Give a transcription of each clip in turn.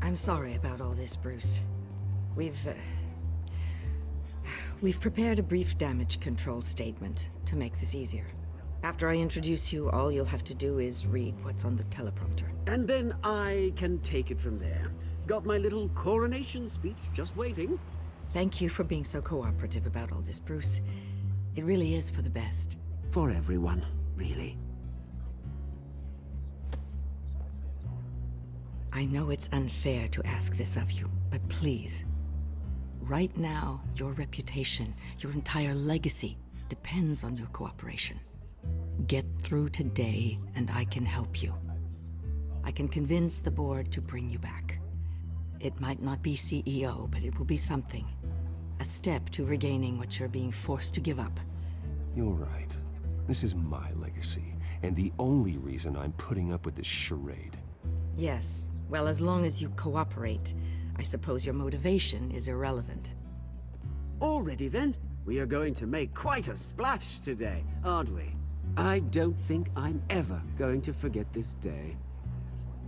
I'm sorry about all this, Bruce. We've prepared a brief damage control statement to make this easier. After I introduce you, all you'll have to do is read what's on the teleprompter. And then I can take it from there. Got my little coronation speech just waiting. Thank you for being so cooperative about all this, Bruce. It really is for the best. For everyone, really. I know it's unfair to ask this of you, but please. Right now, your reputation, your entire legacy, depends on your cooperation. Get through today, and I can help you. I can convince the board to bring you back. It might not be CEO, but it will be something. A step to regaining what you're being forced to give up. You're right. This is my legacy, and the only reason I'm putting up with this charade. Yes. Well, as long as you cooperate, I suppose your motivation is irrelevant. Already then, we are going to make quite a splash today, aren't we? I don't think I'm ever going to forget this day.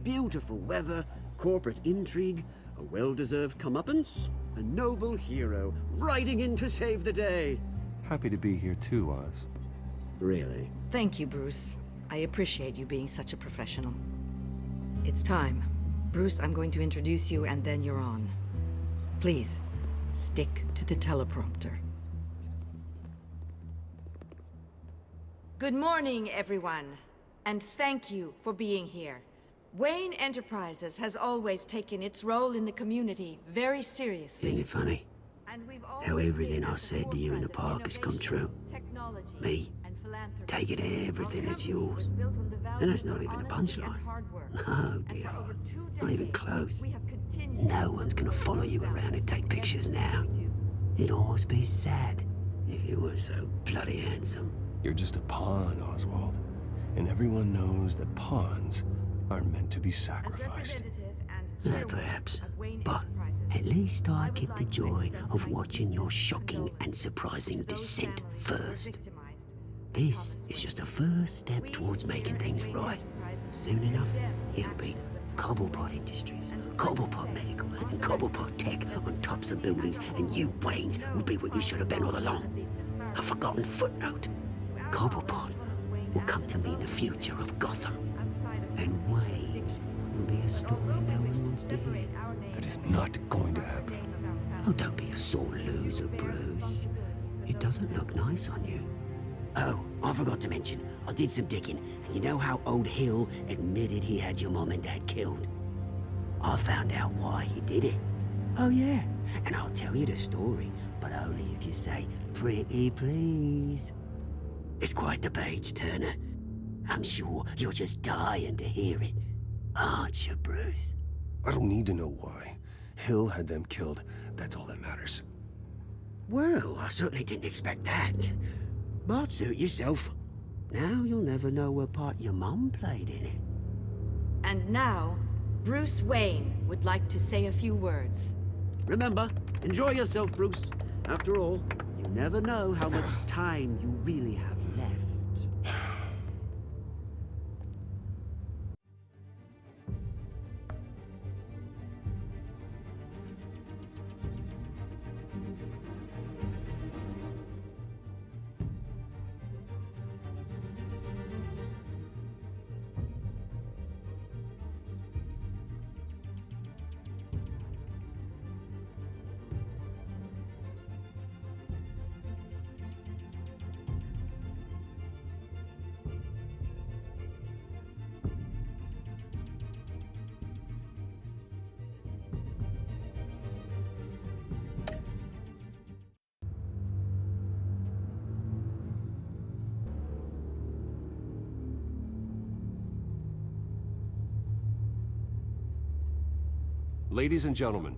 Beautiful weather, corporate intrigue, a well-deserved comeuppance, a noble hero riding in to save the day. Happy to be here too, Oz. Really? Thank you, Bruce. I appreciate you being such a professional. It's time. Bruce, I'm going to introduce you and then you're on. Please, stick to the teleprompter. Good morning, everyone, and thank you for being here. Wayne Enterprises has always taken its role in the community very seriously. Isn't it funny? How everything I said to you in the park has come true. Me, taking everything that's yours. And that's not even a punchline. No, dear heart. Not even close. No one's gonna follow you around and take pictures now. It'd almost be sad if you were so bloody handsome. You're just a pawn, Oswald. And everyone knows that pawns are meant to be sacrificed. Perhaps. But at least I get the joy of watching your shocking and surprising descent first. This is just a first step towards making things right. Soon enough, it'll be Cobblepot Industries, Cobblepot Medical, and Cobblepot Tech on tops of buildings, and you, Waynes, will be what you should have been all along. A forgotten footnote. Cobblepot will come to mean the future of Gotham. And Wayne will be a story no one wants to hear. That is not going to happen. Oh, don't be a sore loser, Bruce. It doesn't look nice on you. Oh, I forgot to mention, I did some digging, and you know how old Hill admitted he had your mom and dad killed? I found out why he did it. Oh yeah, and I'll tell you the story, but only if you say, pretty please. It's quite the page, Turner. I'm sure you're just dying to hear it, aren't you, Bruce? I don't need to know why. Hill had them killed. That's all that matters. Well, I certainly didn't expect that. But suit yourself. Now you'll never know what part your mum played in it. And now, Bruce Wayne would like to say a few words. Remember, enjoy yourself, Bruce. After all, you never know how much time you really have left. Ladies and gentlemen,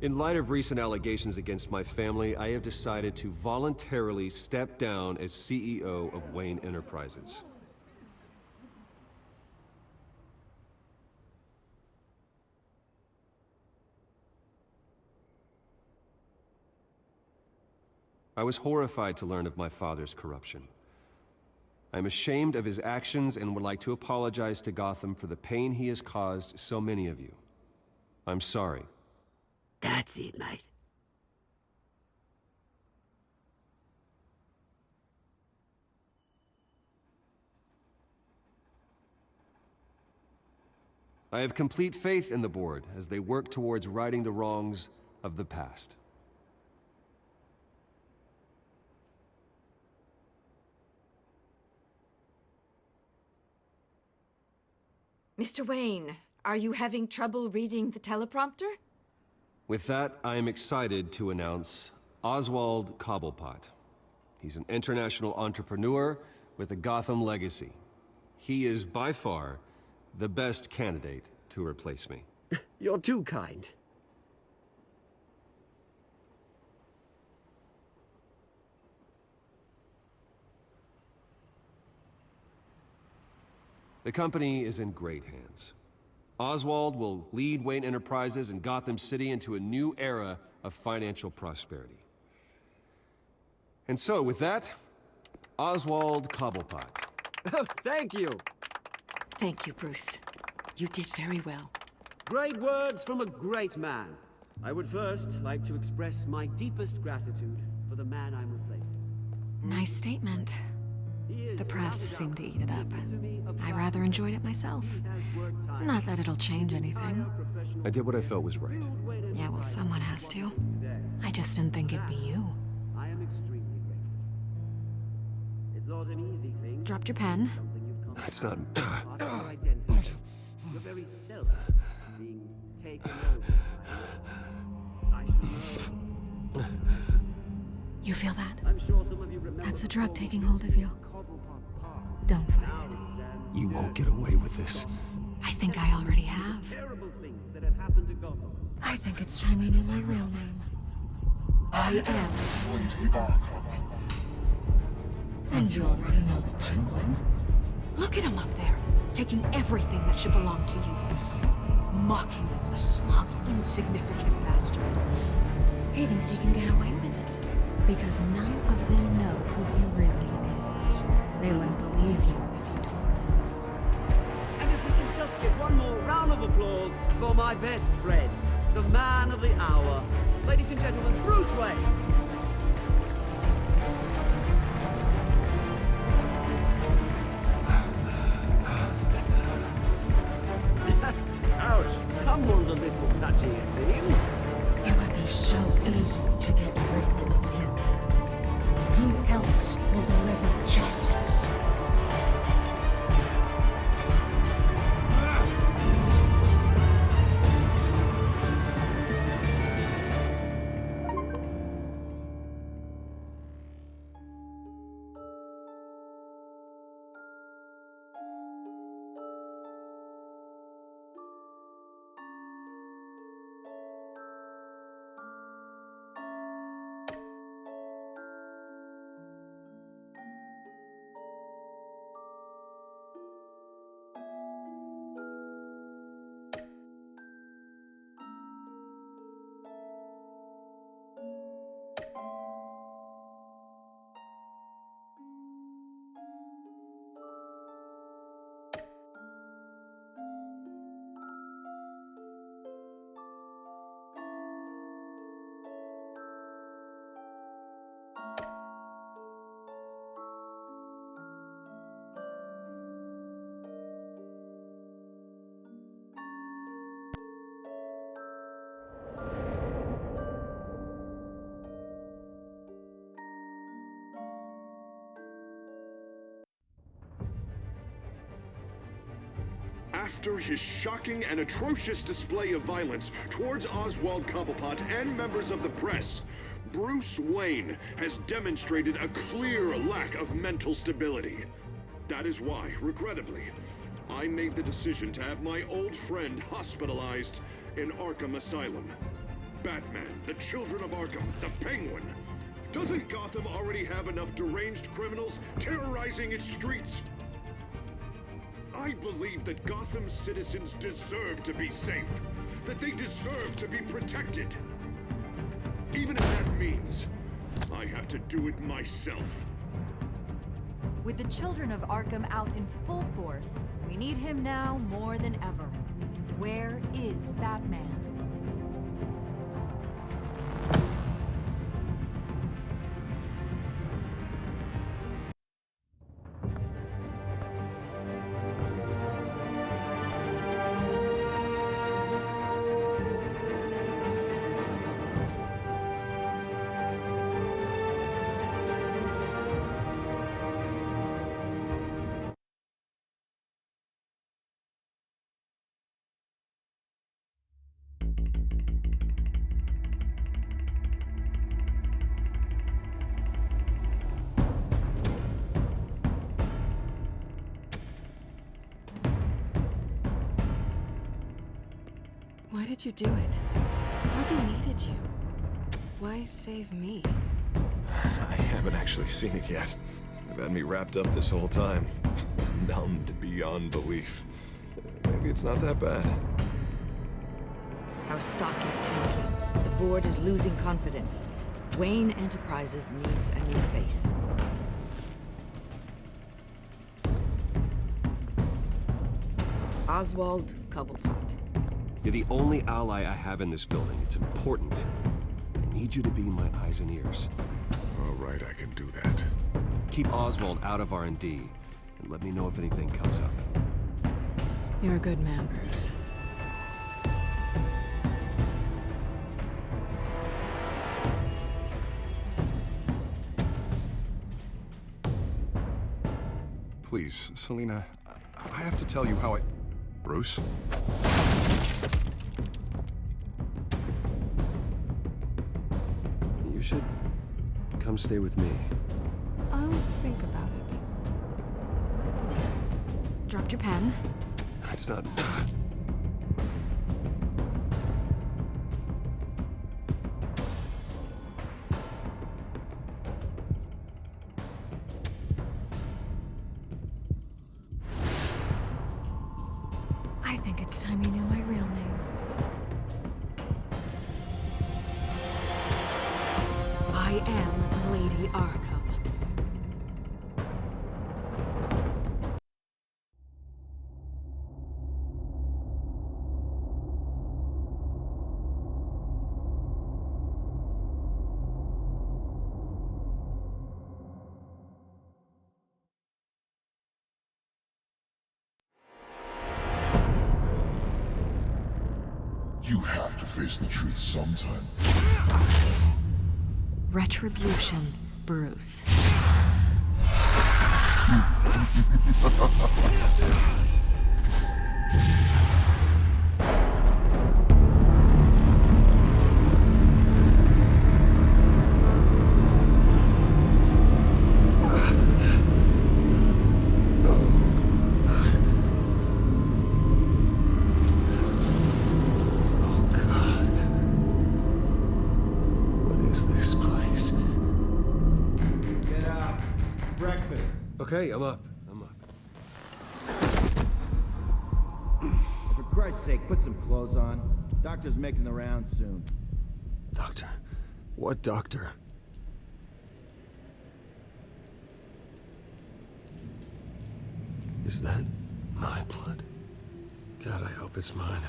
in light of recent allegations against my family, I have decided to voluntarily step down as CEO of Wayne Enterprises. I was horrified to learn of my father's corruption. I'm ashamed of his actions and would like to apologize to Gotham for the pain he has caused so many of you. I'm sorry. That's it, mate. I have complete faith in the board as they work towards righting the wrongs of the past. Mr. Wayne, are you having trouble reading the teleprompter? With that, I am excited to announce Oswald Cobblepot. He's an international entrepreneur with a Gotham legacy. He is by far the best candidate to replace me. You're too kind. The company is in great hands. Oswald will lead Wayne Enterprises and Gotham City into a new era of financial prosperity. And so, with that, Oswald Cobblepot. Oh, thank you. Thank you, Bruce. You did very well. Great words from a great man. I would first like to express my deepest gratitude for the man I'm replacing. Nice statement. The press seemed to eat it up. I rather enjoyed it myself. Not that it'll change anything. I did what I felt was right. Yeah, well, someone has to. I just didn't think it'd be you. I am extremely grateful. It's not an easy thing. Dropped your pen. That's not... Part of your identity. Your very self being taken over. I should know. You feel that? I'm sure some of you remember. That's the drug taking hold of you. Don't fight it. You won't get away with this. I think I already have. Terrible things that have happened to Gotham. I think it's time you knew my real name. I am. And you already know the Penguin. Look at him up there, taking everything that should belong to you. Mocking you, the smug, insignificant bastard. He thinks he can get away with it. Because none of them know who he really is. They wouldn't believe you if you told them. And if we can just get one more round of applause for my best friend, the man of the hour, ladies and gentlemen, Bruce Wayne. Ouch, someone's a little touchy, it seems. It would be so easy to get rid of him. Who else will deliver justice? After his shocking and atrocious display of violence towards Oswald Cobblepot and members of the press, Bruce Wayne has demonstrated a clear lack of mental stability. That is why, regrettably, I made the decision to have my old friend hospitalized in Arkham Asylum. Batman, the Children of Arkham, the Penguin. Doesn't Gotham already have enough deranged criminals terrorizing its streets? I believe that Gotham's citizens deserve to be safe, that they deserve to be protected. Even if that means I have to do it myself. With the Children of Arkham out in full force, we need him now more than ever. Where is Batman? Why did you do it? Harvey needed you. Why save me? I haven't actually seen it yet. They've had me wrapped up this whole time. Numbed beyond belief. Maybe it's not that bad. Our stock is tanking. The board is losing confidence. Wayne Enterprises needs a new face. Oswald Cobblepot. You're the only ally I have in this building. It's important. I need you to be my eyes and ears. All right, I can do that. Keep Oswald out of R&D, and let me know if anything comes up. You're a good man, Bruce. Please, Selina, I have to tell you how I... Bruce? You should come stay with me. I'll think about it. Dropped your pen. That's not... I think it's time you knew my real name. I am Lady Arkham. You have to face the truth sometime. Retribution, Bruce. Okay, I'm up. For Christ's sake, put some clothes on. Doctor's making the rounds soon. Doctor? What doctor? Is that my blood? God, I hope it's mine.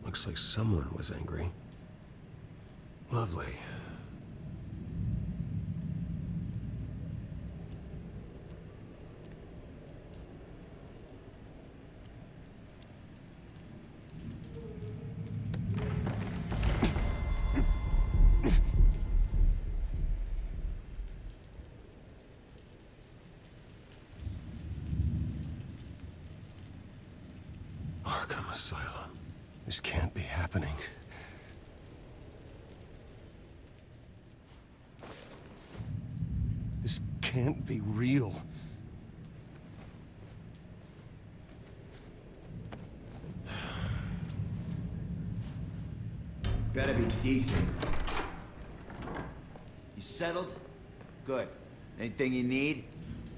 Looks like someone was angry. Lovely. Arkham Asylum. This can't be happening. This can't be real. Better be decent. You settled? Good. Anything you need?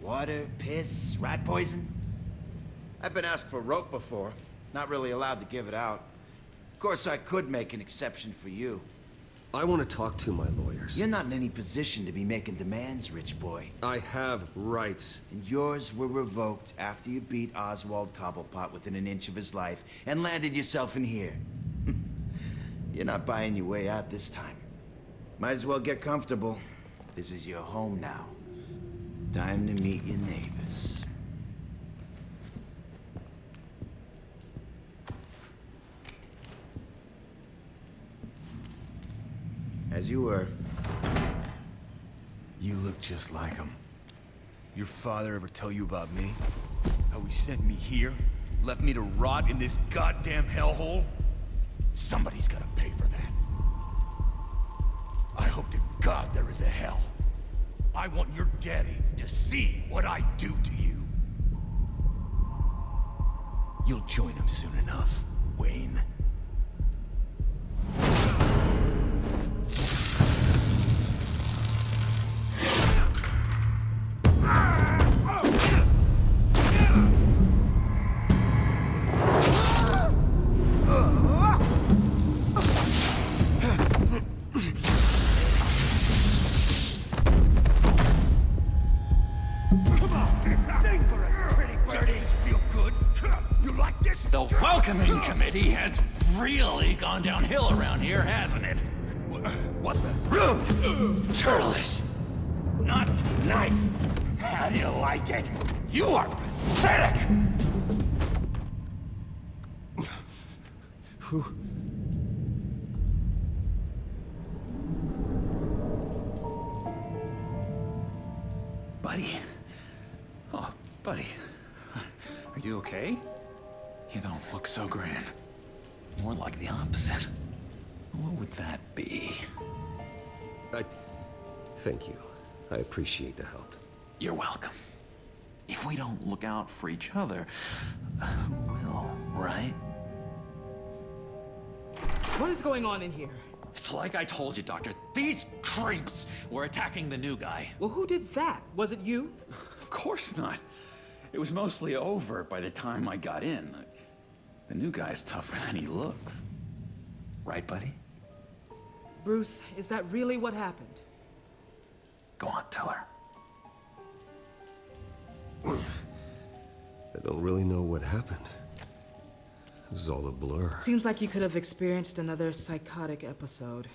Water, piss, rat poison? I've been asked for rope before. Not really allowed to give it out. Of course, I could make an exception for you. I want to talk to my lawyers. You're not in any position to be making demands, rich boy. I have rights. And yours were revoked after you beat Oswald Cobblepot within an inch of his life and landed yourself in here. You're not buying your way out this time. Might as well get comfortable. This is your home now. Time to meet your neighbors. As you were. You look just like him. Your father ever tell you about me? How he sent me here? Left me to rot in this goddamn hellhole? Somebody's gotta pay for that. I hope to God there is a hell. I want your daddy to see what I do to you. You'll join him soon enough, Wayne. The welcoming committee has really gone downhill around here, hasn't it? What the? Rude! Churlish! Not nice! How do you like it? You are pathetic! Who? Buddy? Oh, buddy. Are you okay? You don't look so grand. More like the opposite. What would that be? Thank you. I appreciate the help. You're welcome. If we don't look out for each other, who will, right? What is going on in here? It's like I told you, Doctor. These creeps were attacking the new guy. Well, who did that? Was it you? Of course not. It was mostly over by the time I got in. The new guy's tougher than he looks. Right, buddy? Bruce, is that really what happened? Go on, tell her. I don't really know what happened. It was all a blur. Seems like you could have experienced another psychotic episode.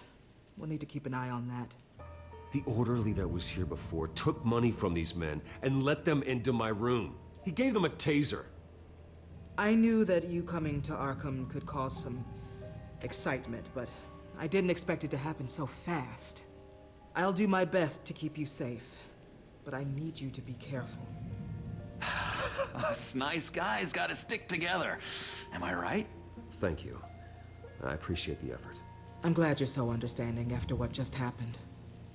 We'll need to keep an eye on that. The orderly that was here before took money from these men and let them into my room. He gave them a taser. I knew that you coming to Arkham could cause some excitement, but I didn't expect it to happen so fast. I'll do my best to keep you safe, but I need you to be careful. Us nice guys gotta stick together. Am I right? Thank you. I appreciate the effort. I'm glad you're so understanding after what just happened.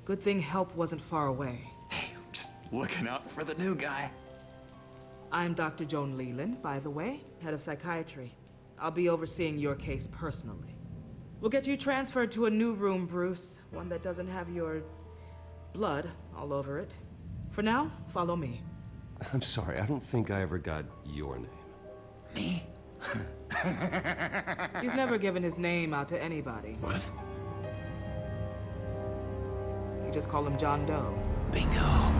Good thing help wasn't far away. Hey, I'm just looking out for the new guy. I'm Dr. Joan Leland, by the way, head of psychiatry. I'll be overseeing your case personally. We'll get you transferred to a new room, Bruce. One that doesn't have your blood all over it. For now, follow me. I'm sorry, I don't think I ever got your name. Me? He's never given his name out to anybody. What? We just call him John Doe. Bingo.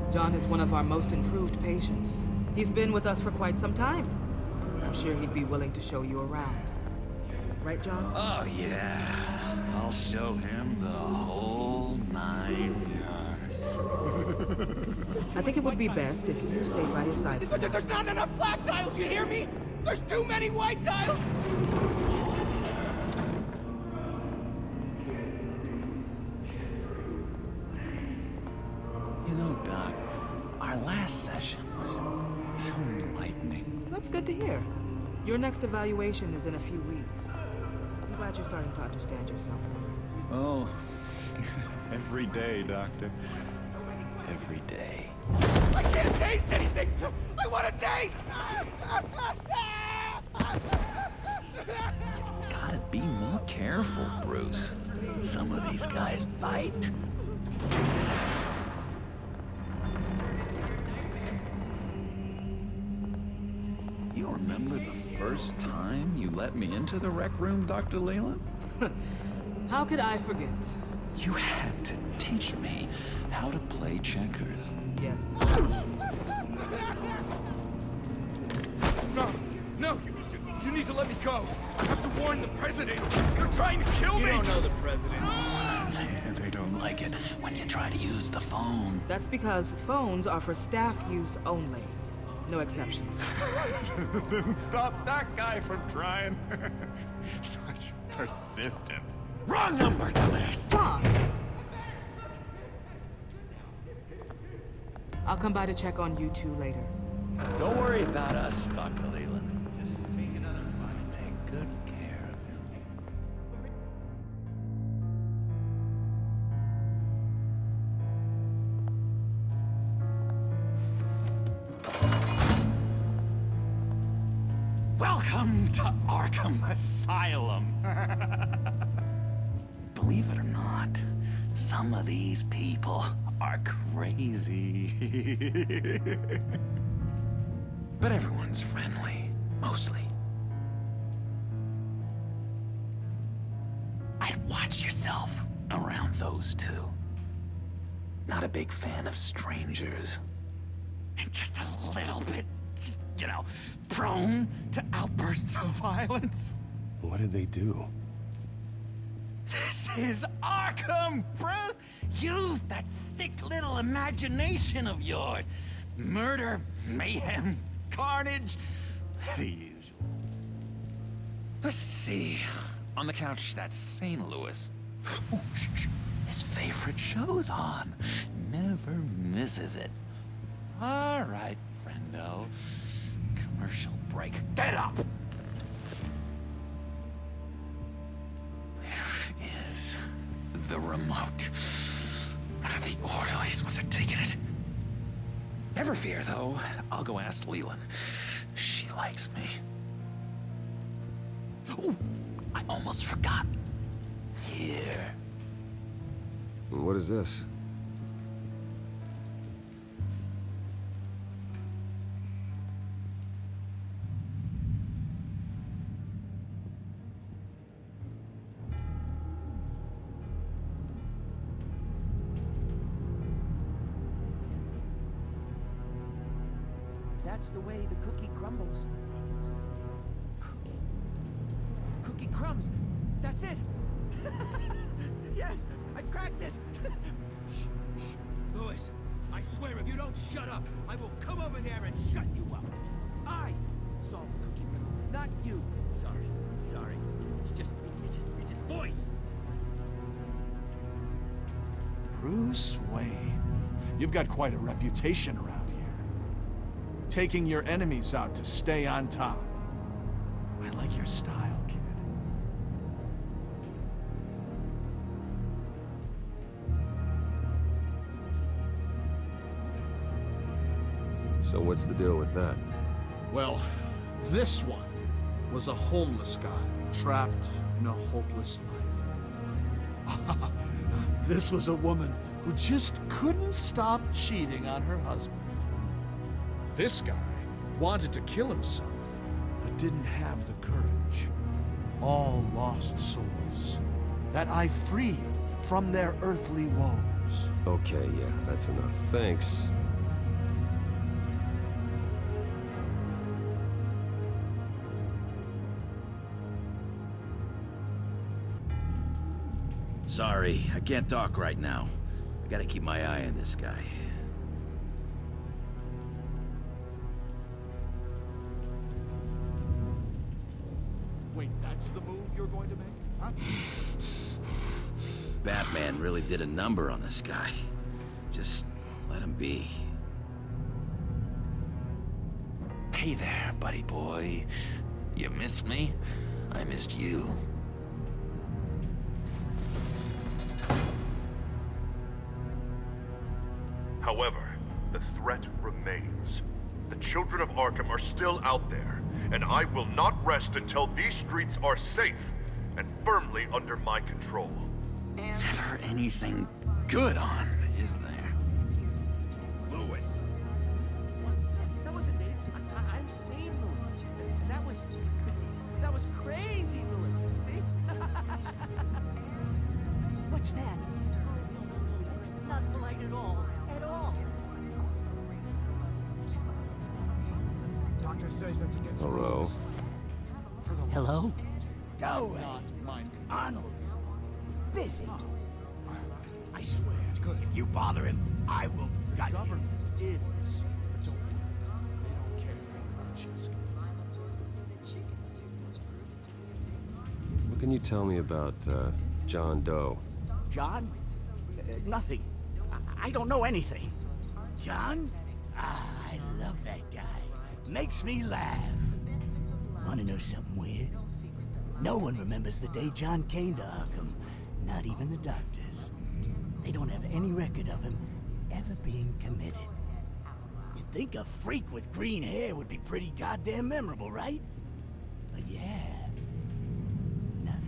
John is one of our most improved patients. He's been with us for quite some time. I'm sure he'd be willing to show you around. Right, John? Oh, yeah. I'll show him the whole 9 yards. I think it would be best if you stayed by his side. There's not enough black tiles, you hear me? There's too many white tiles! You know, Doc, our last session was so enlightening. That's good to hear. Your next evaluation is in a few weeks. I'm glad you're starting to understand yourself better. Oh, every day, Doctor. Every day. I can't taste anything! I want to taste! Gotta be more careful, Bruce. Some of these guys bite. You remember the first time you let me into the rec room, Dr. Leland? How could I forget? You had to teach me how to play checkers. Yes. No, you need to let me go. I have to warn the president. They're trying to kill me. You don't know the president. They don't like it when you try to use the phone. That's because phones are for staff use only. No exceptions. Stop that guy from trying. Such persistence. Wrong number to list. Tom! I'll come by to check on you two later. Don't worry about us, Dr. Leland. Just make another fun and take good care of him. Welcome to Arkham Asylum. Believe it or not, some of these people are crazy. But everyone's friendly, mostly. I'd watch yourself around those two. Not a big fan of strangers. And just a little bit, you know, prone to outbursts of violence. What did they do? This is Arkham, Bruce! Use that sick little imagination of yours. Murder, mayhem, carnage, the usual. Let's see. On the couch, that's St. Louis. Ooh, shh. His favorite show's on. Never misses it. All right, friendo. Commercial break. Get up! Where is the remote? The orderlies must have taken it. Never fear, though. I'll go ask Leland. She likes me. Ooh, I almost forgot. Here. What is this? That's the way the cookie crumbles. Cookie crumbs. That's it. Yes, I cracked it. Shh, shh. Louis, I swear if you don't shut up, I will come over there and shut you up. I solved the cookie riddle, not you. Sorry. It's just his voice. Bruce Wayne. You've got quite a reputation around here. Taking your enemies out to stay on top. I like your style, kid. So what's the deal with that? Well, this one was a homeless guy trapped in a hopeless life. This was a woman who just couldn't stop cheating on her husband. This guy wanted to kill himself, but didn't have the courage. All lost souls that I freed from their earthly woes. Okay, yeah, that's enough. Thanks. Sorry, I can't talk right now. I gotta keep my eye on this guy. Wait, that's the move you're going to make, huh? Batman really did a number on this guy. Just let him be. Hey there, buddy boy. You missed me? I missed you. However, the threat remains. The children of Arkham are still out there, and I will not rest until these streets are safe and firmly under my control. Never anything good on, is there? Louis! That wasn't me. I'm sane, Louis. And that was crazy, Louis. See? What's that? That's not polite at all. At all. Doctor says that's against Hello? rules. For the Hello? Go away. Mind Arnold's busy. I swear it's good. If you bother him, I will The gut you. government is, but don't worry, they don't cheesecake. What can you tell me about, John Doe? John? Nothing. I don't know anything. John? Ah, I love that guy. Makes me laugh. Wanna know something weird? No one remembers the day John came to Arkham. Not even the doctors. They don't have any record of him ever being committed. You'd think a freak with green hair would be pretty goddamn memorable, right? But yeah, nothing.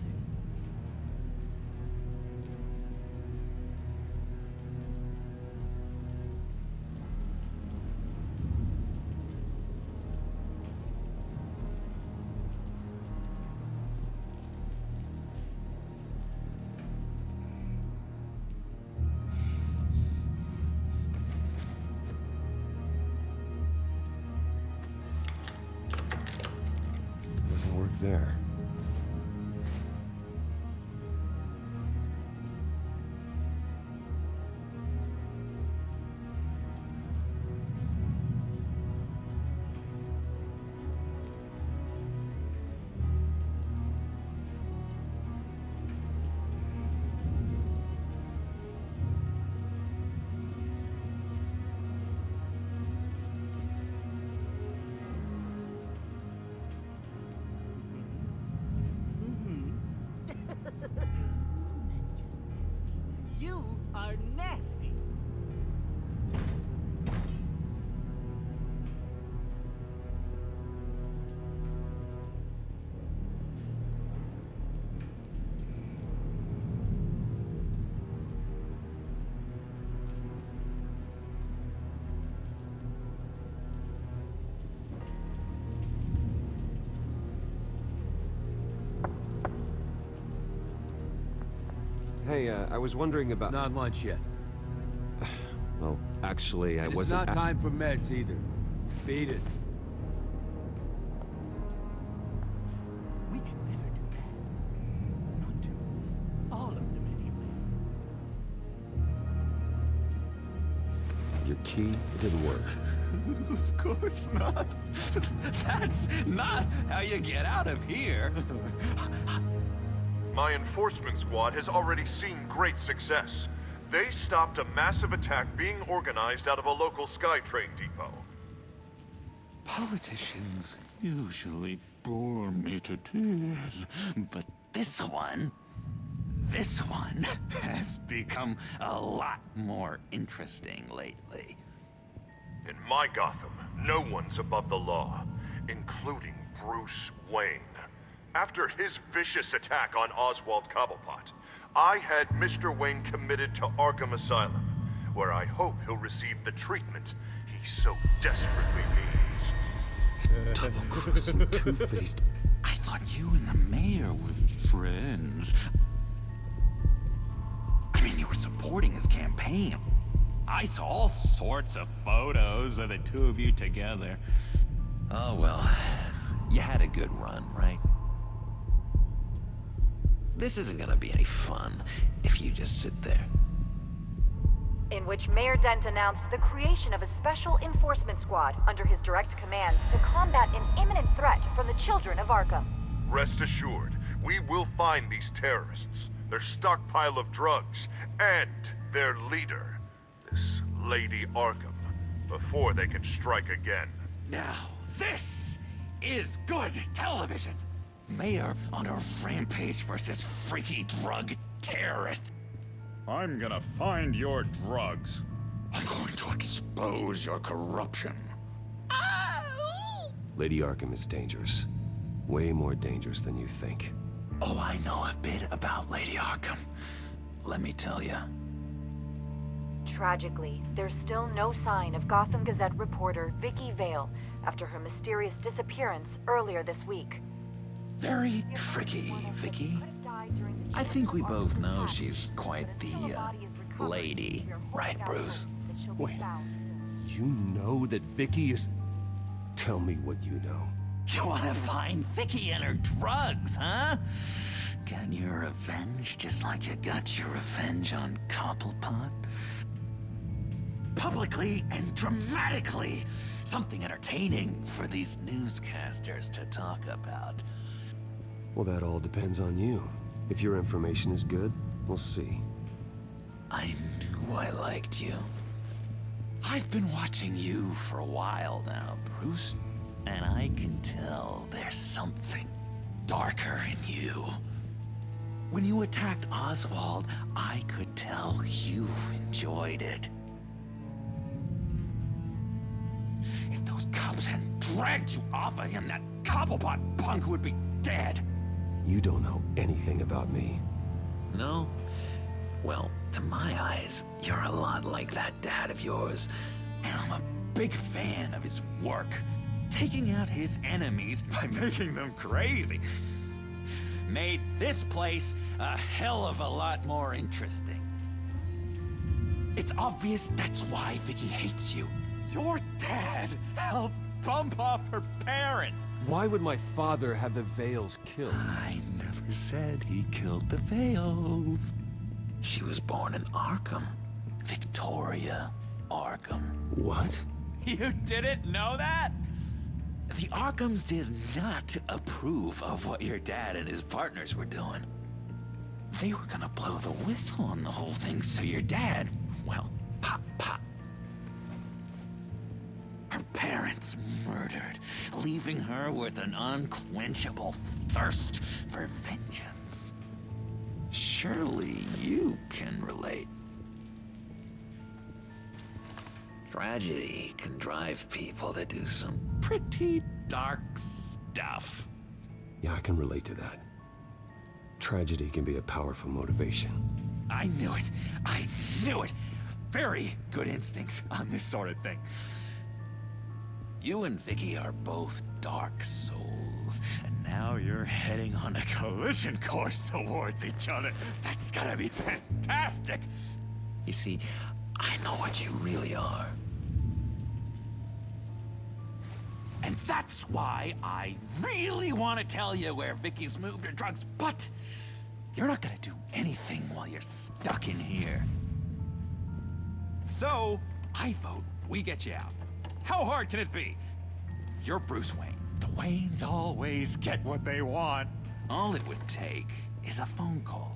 Doesn't work there. You are nasty. Hey, I was wondering about... It's not lunch yet. Well, actually, I And wasn't... it's not time for meds either. Beat it. We can never do that. Not to all of them, anyway. Your key, it didn't work. Of course not. That's not how you get out of here. My enforcement squad has already seen great success. They stopped a massive attack being organized out of a local SkyTrain depot. Politicians usually bore me to tears, but this one has become a lot more interesting lately. In my Gotham, no one's above the law, including Bruce Wayne. After his vicious attack on Oswald Cobblepot, I had Mr. Wayne committed to Arkham Asylum, where I hope he'll receive the treatment he so desperately needs. Double-crossing two-faced. I thought you and the mayor were friends. I mean, you were supporting his campaign. I saw all sorts of photos of the two of you together. Oh, well, you had a good run, right? This isn't gonna be any fun if you just sit there. In which Mayor Dent announced the creation of a special enforcement squad under his direct command to combat an imminent threat from the children of Arkham. Rest assured, we will find these terrorists, their stockpile of drugs, and their leader, this Lady Arkham, before they can strike again. Now, this is good television! Mayor on a rampage versus freaky drug terrorist. I'm gonna find your drugs. I'm going to expose your corruption. Lady Arkham is dangerous. Way more dangerous than you think. Oh, I know a bit about Lady Arkham. Let me tell you. Tragically, there's still no sign of Gotham Gazette reporter Vicky Vale after her mysterious disappearance earlier this week. Very tricky, Vicky. I think we both know she's quite the, lady, right, Bruce? Wait, you know that Vicky is... Tell me what you know. You wanna find Vicky and her drugs, huh? Get your revenge just like you got your revenge on Cobblepot? publicly and dramatically. Something entertaining for these newscasters to talk about. Well, that all depends on you. If your information is good, we'll see. I knew I liked you. I've been watching you for a while now, Bruce, and I can tell there's something darker in you. When you attacked Oswald, I could tell you enjoyed it. If those cops hadn't dragged you off of him, that Cobblepot punk would be dead. You don't know anything about me. No? Well, to my eyes, you're a lot like that dad of yours. And I'm a big fan of his work. Taking out his enemies by making them crazy. Made this place a hell of a lot more interesting. It's obvious that's why Vicky hates you. Your dad helped bump off her parents. Why would my father have the Vales killed? I never said he killed the Vales. She was born in Arkham. Victoria Arkham. What? You didn't know that? The Arkhams did not approve of what your dad and his partners were doing. They were gonna blow the whistle on the whole thing, so your dad, well, pop, pop. Her parents murdered, leaving her with an unquenchable thirst for vengeance. Surely you can relate. Tragedy can drive people to do some pretty dark stuff. Yeah, I can relate to that. Tragedy can be a powerful motivation. I knew it. I knew it. Very good instincts on this sort of thing. You and Vicky are both dark souls, and now you're heading on a collision course towards each other. That's gonna be fantastic! You see, I know what you really are. And that's why I really want to tell you where Vicky's moved her drugs, but you're not gonna do anything while you're stuck in here. So, I vote we get you out. How hard can it be? You're Bruce Wayne. The Waynes always get what they want. All it would take is a phone call.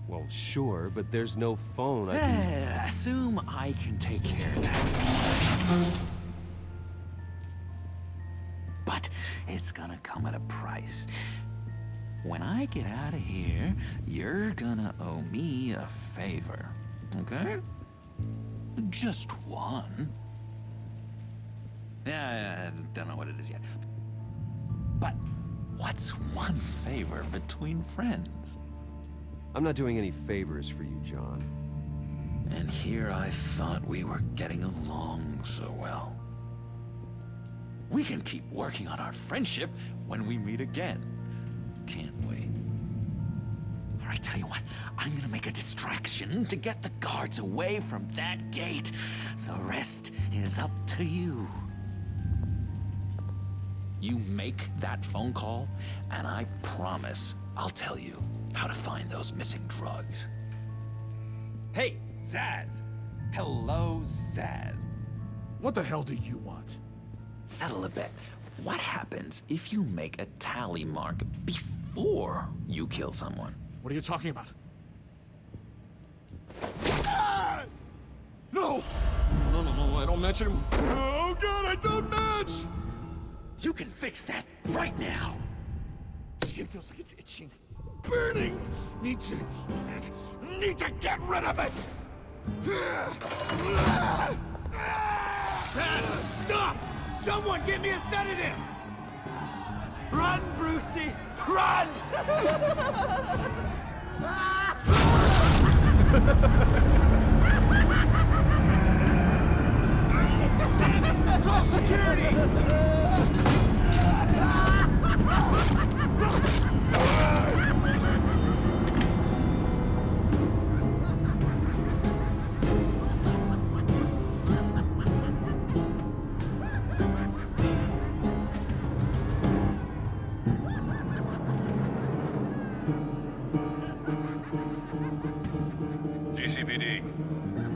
Well, sure, but there's no phone. I can... Assume I can take care of that. But it's gonna come at a price. When I get out of here, you're gonna owe me a favor, okay? Just one. Yeah, I don't know what it is yet. But what's one favor between friends? I'm not doing any favors for you, John. And here I thought we were getting along so well. We can keep working on our friendship when we meet again, can't we? All right, tell you what, I'm gonna make a distraction to get the guards away from that gate. The rest is up to you. You make that phone call, and I promise I'll tell you how to find those missing drugs. Hey, Zaz! Hello, Zaz. What the hell do you want? Settle a bet. What happens if you make a tally mark before you kill someone? What are you talking about? Ah! No! No, I don't match him. Oh god, I don't match! You can fix that right now! Skin feels like it's itching. Burning! Need to get rid of it! Stop! Someone give me a sedative! Run, Brucey! Run! Call security!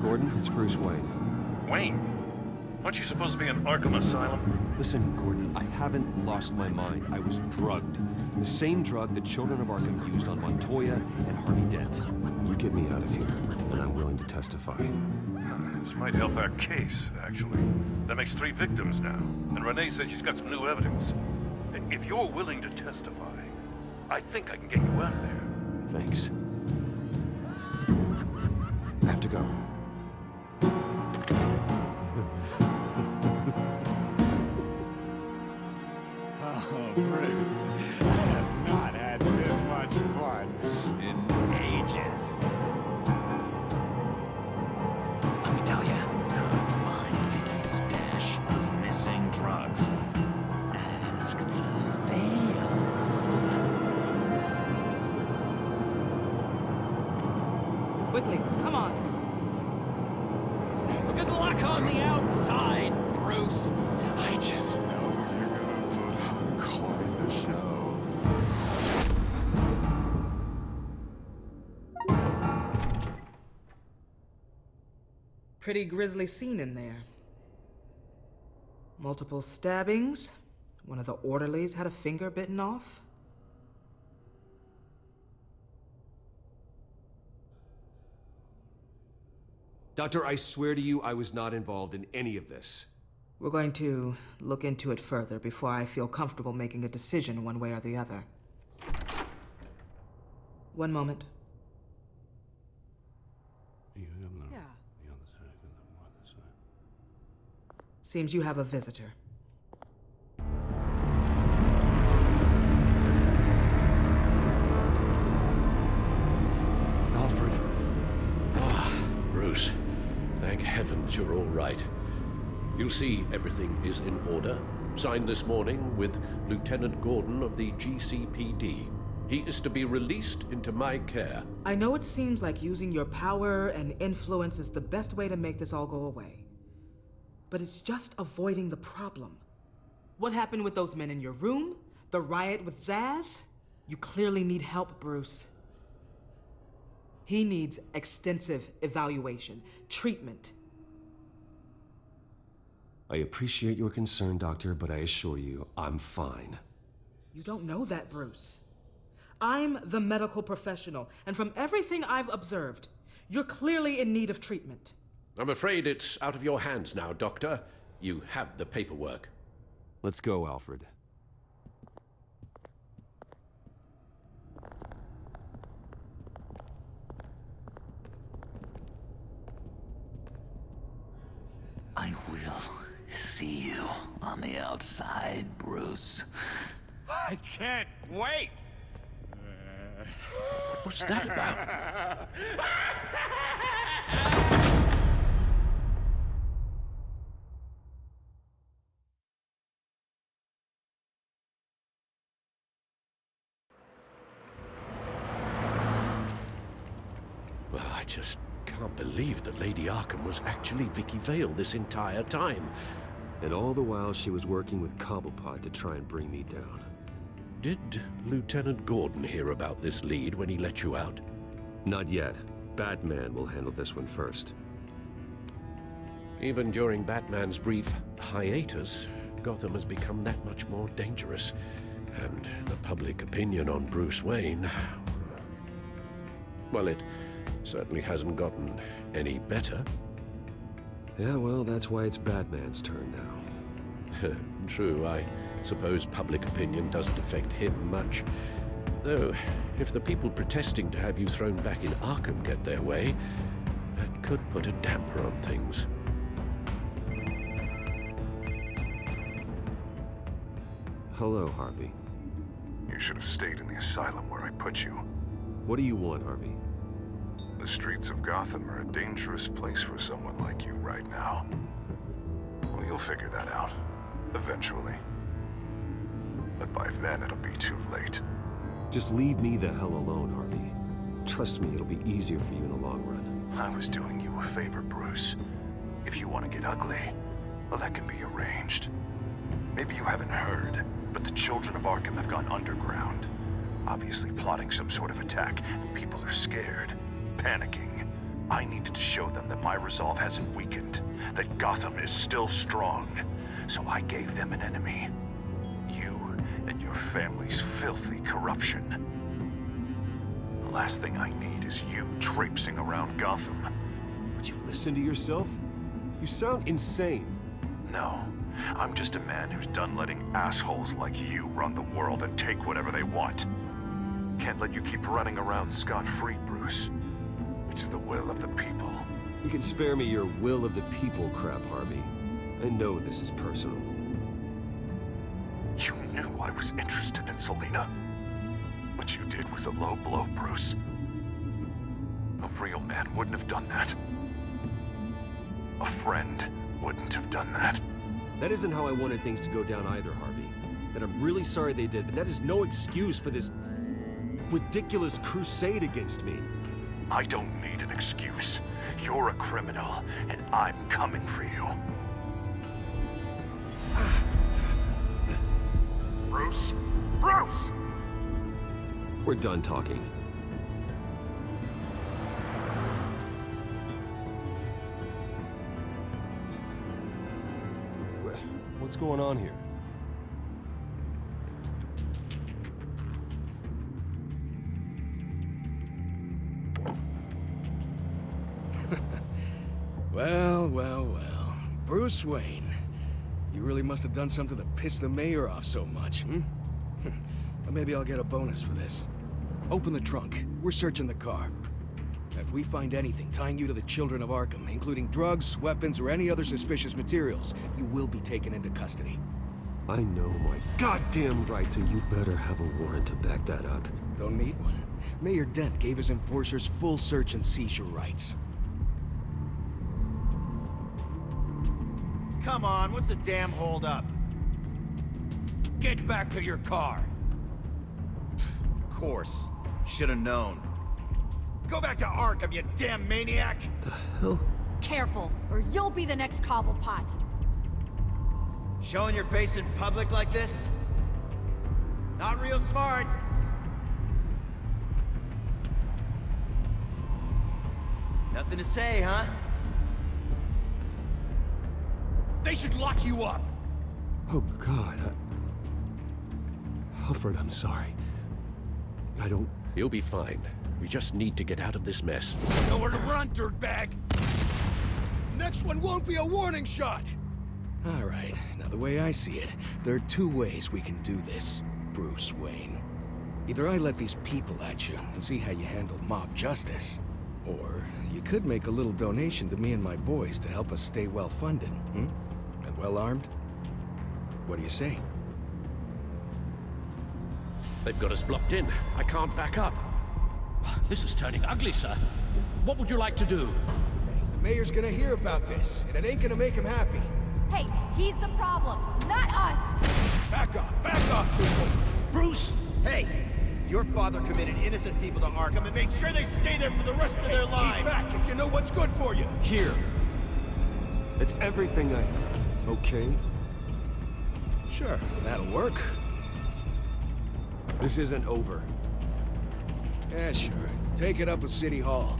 Gordon, it's Bruce Wayne. Wayne? Aren't you supposed to be in Arkham Asylum? Listen, Gordon, I haven't lost my mind. I was drugged. The same drug the children of Arkham used on Montoya and Harvey Dent. You get me out of here, and I'm willing to testify. This might help our case, actually. That makes 3 victims now, and Renee says she's got some new evidence. If you're willing to testify, I think I can get you out of there. Thanks. I have to go. Oh, Bruce, I have not had this much fun in ages. Let me tell you how to find Vicky's stash of missing drugs. Ask the Fails. Quickly, come on. Good luck on the outside, Bruce. I just know you're gonna put on quite the show. Pretty grisly scene in there. Multiple stabbings. One of the orderlies had a finger bitten off. Doctor, I swear to you, I was not involved in any of this. We're going to look into it further before I feel comfortable making a decision one way or the other. One moment. Yeah. Seems you have a visitor. Alfred. Bruce. Thank heavens you're all right. You'll see everything is in order. Signed this morning with Lieutenant Gordon of the GCPD. He is to be released into my care. I know it seems like using your power and influence is the best way to make this all go away. But it's just avoiding the problem. What happened with those men in your room? The riot with Zaz? You clearly need help, Bruce. He needs extensive evaluation, treatment. I appreciate your concern, Doctor, but I assure you, I'm fine. You don't know that, Bruce. I'm the medical professional, and from everything I've observed, you're clearly in need of treatment. I'm afraid it's out of your hands now, Doctor. You have the paperwork. Let's go, Alfred. I will see you on the outside, Bruce. I can't wait! What's that about? Well, I just can't believe that Lady Arkham was actually Vicky Vale this entire time. And all the while she was working with Cobblepot to try and bring me down. Did Lieutenant Gordon hear about this lead when he let you out? Not yet. Batman will handle this one first. Even during Batman's brief hiatus, Gotham has become that much more dangerous. And the public opinion on Bruce Wayne... well, it certainly hasn't gotten any better. Yeah, well, that's why it's Batman's turn now. True, I suppose public opinion doesn't affect him much. Though, if the people protesting to have you thrown back in Arkham get their way, that could put a damper on things. Hello, Harvey. You should have stayed in the asylum where I put you. What do you want, Harvey? The streets of Gotham are a dangerous place for someone like you right now. Well, you'll figure that out. Eventually. But by then, it'll be too late. Just leave me the hell alone, Harvey. Trust me, it'll be easier for you in the long run. I was doing you a favor, Bruce. If you want to get ugly, well, that can be arranged. Maybe you haven't heard, but the children of Arkham have gone underground. Obviously plotting some sort of attack, and people are scared, panicking. I needed to show them that my resolve hasn't weakened, that Gotham is still strong. So I gave them an enemy. You and your family's filthy corruption. The last thing I need is you traipsing around Gotham. Would you listen to yourself? You sound insane. No, I'm just a man who's done letting assholes like you run the world and take whatever they want. Can't let you keep running around scot-free, Bruce. It's the will of the people. You can spare me your will of the people crap, Harvey. I know this is personal. You knew I was interested in Selina. What you did was a low blow, Bruce. A real man wouldn't have done that. A friend wouldn't have done that. That isn't how I wanted things to go down either, Harvey. And I'm really sorry they did, but that is no excuse for this ridiculous crusade against me. I don't need an excuse. You're a criminal, and I'm coming for you. Bruce? Bruce! We're done talking. What's going on here? Well, well, well. Bruce Wayne. You really must have done something to piss the mayor off so much, hmm? But maybe I'll get a bonus for this. Open the trunk. We're searching the car. If we find anything tying you to the children of Arkham, including drugs, weapons, or any other suspicious materials, you will be taken into custody. I know my goddamn rights, and you better have a warrant to back that up. Don't need one. Mayor Dent gave his enforcers full search and seizure rights. Come on, what's the damn holdup? Get back to your car. Of course. Should've known. Go back to Arkham, you damn maniac! The hell? Careful, or you'll be the next Cobblepot. Showing your face in public like this? Not real smart. Nothing to say, huh? They should lock you up! Oh, God. Alfred, I'm sorry. I don't... You'll be fine. We just need to get out of this mess. Nowhere to run, dirtbag! Next one won't be a warning shot! All right, now the way I see it, there are two ways we can do this, Bruce Wayne. Either I let these people at you and see how you handle mob justice, or you could make a little donation to me and my boys to help us stay well-funded, hmm? And well-armed? What do you say? They've got us blocked in. I can't back up. This is turning ugly, sir. What would you like to do? Hey, the mayor's gonna hear about this, and it ain't gonna make him happy. Hey, he's the problem, not us! Back off, people! Bruce! Hey! Your father committed innocent people to Arkham and made sure they stay there for the rest of their lives! Keep back if you know what's good for you! Here. It's everything I have, okay? Sure, that'll work. This isn't over. Yeah, sure. Take it up with City Hall.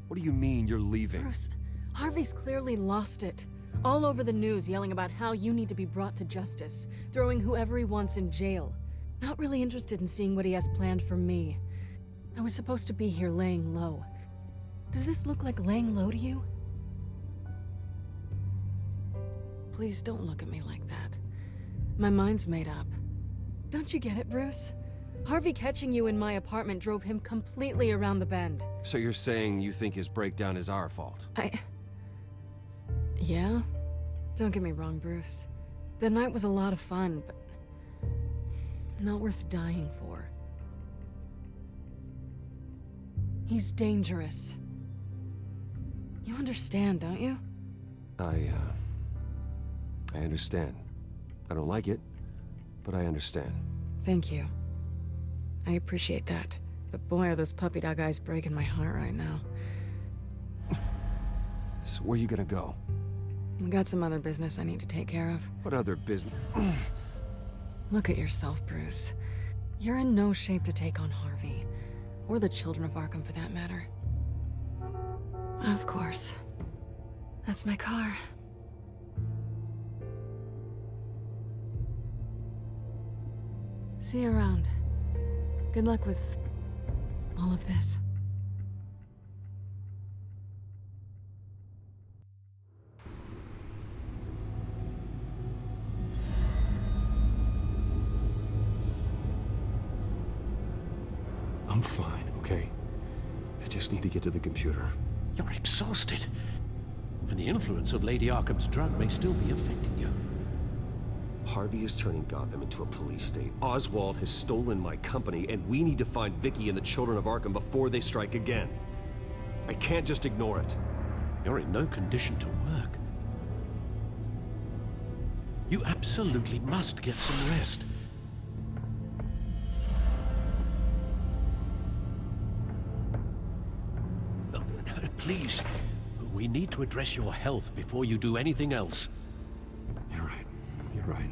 What do you mean you're leaving? Bruce, Harvey's clearly lost it. All over the news yelling about how you need to be brought to justice, throwing whoever he wants in jail. Not really interested in seeing what he has planned for me. I was supposed to be here laying low. Does this look like laying low to you? Please don't look at me like that. My mind's made up. Don't you get it, Bruce? Harvey catching you in my apartment drove him completely around the bend. So you're saying you think his breakdown is our fault? Yeah? Don't get me wrong, Bruce. The night was a lot of fun, but not worth dying for. He's dangerous. You understand, don't you? I understand. I don't like it, but I understand. Thank you. I appreciate that. But boy, are those puppy dog eyes breaking my heart right now. So where you gonna go? I got some other business I need to take care of. What other business? Look at yourself, Bruce. You're in no shape to take on Harvey. Or the children of Arkham, for that matter. Of course. That's my car. See you around. Good luck with all of this. I'm fine, okay? I just need to get to the computer. You're exhausted. And the influence of Lady Arkham's drug may still be affecting you. Harvey is turning Gotham into a police state. Oswald has stolen my company, and we need to find Vicky and the children of Arkham before they strike again. I can't just ignore it. You're in no condition to work. You absolutely must get some rest. Please, we need to address your health before you do anything else. You're right. You're right.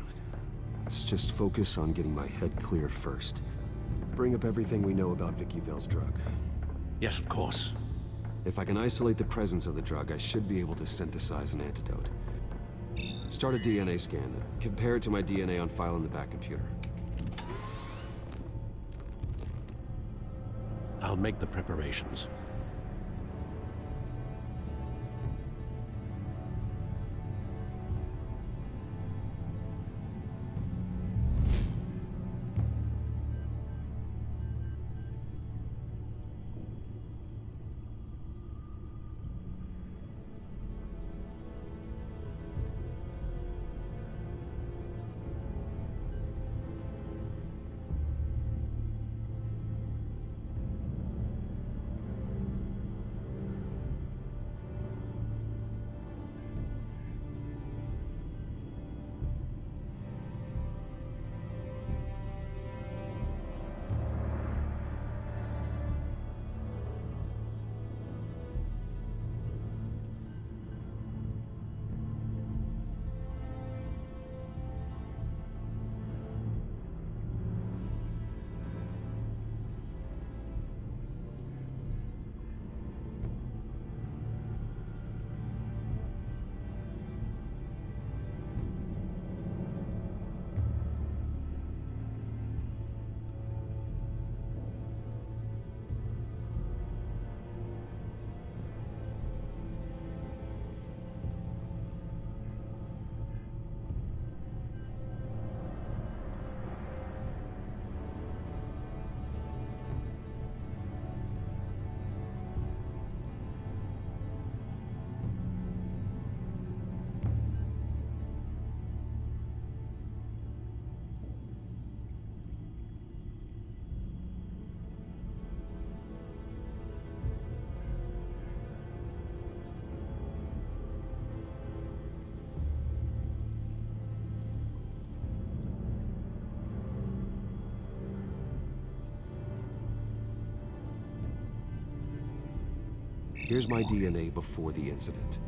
Let's just focus on getting my head clear first. Bring up everything we know about Vicky Vale's drug. Yes, of course. If I can isolate the presence of the drug, I should be able to synthesize an antidote. Start a DNA scan, and compare it to my DNA on file in the back computer. I'll make the preparations. Here's my DNA before the incident.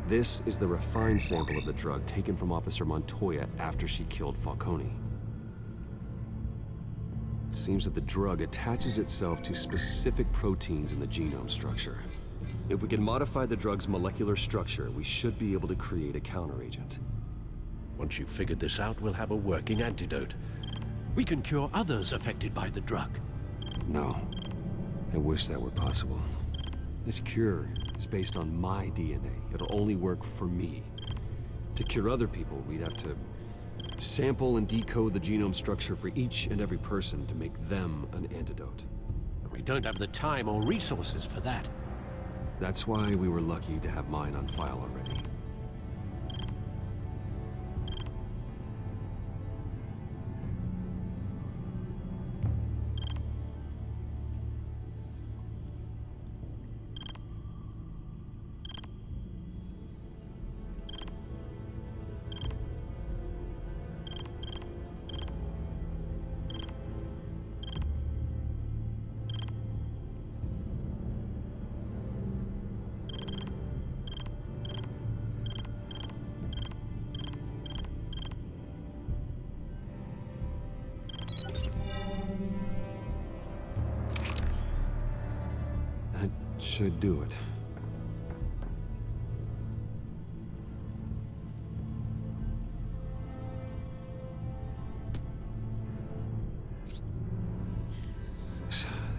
This is the refined sample of the drug taken from Officer Montoya after she killed Falcone. It seems that the drug attaches itself to specific proteins in the genome structure. If we can modify the drug's molecular structure, we should be able to create a counteragent. Once you've figured this out, we'll have a working antidote. We can cure others affected by the drug. No. I wish that were possible. This cure is based on my DNA. It'll only work for me. To cure other people, we'd have to sample and decode the genome structure for each and every person to make them an antidote. We don't have the time or resources for that. That's why we were lucky to have mine on file already. That should do it.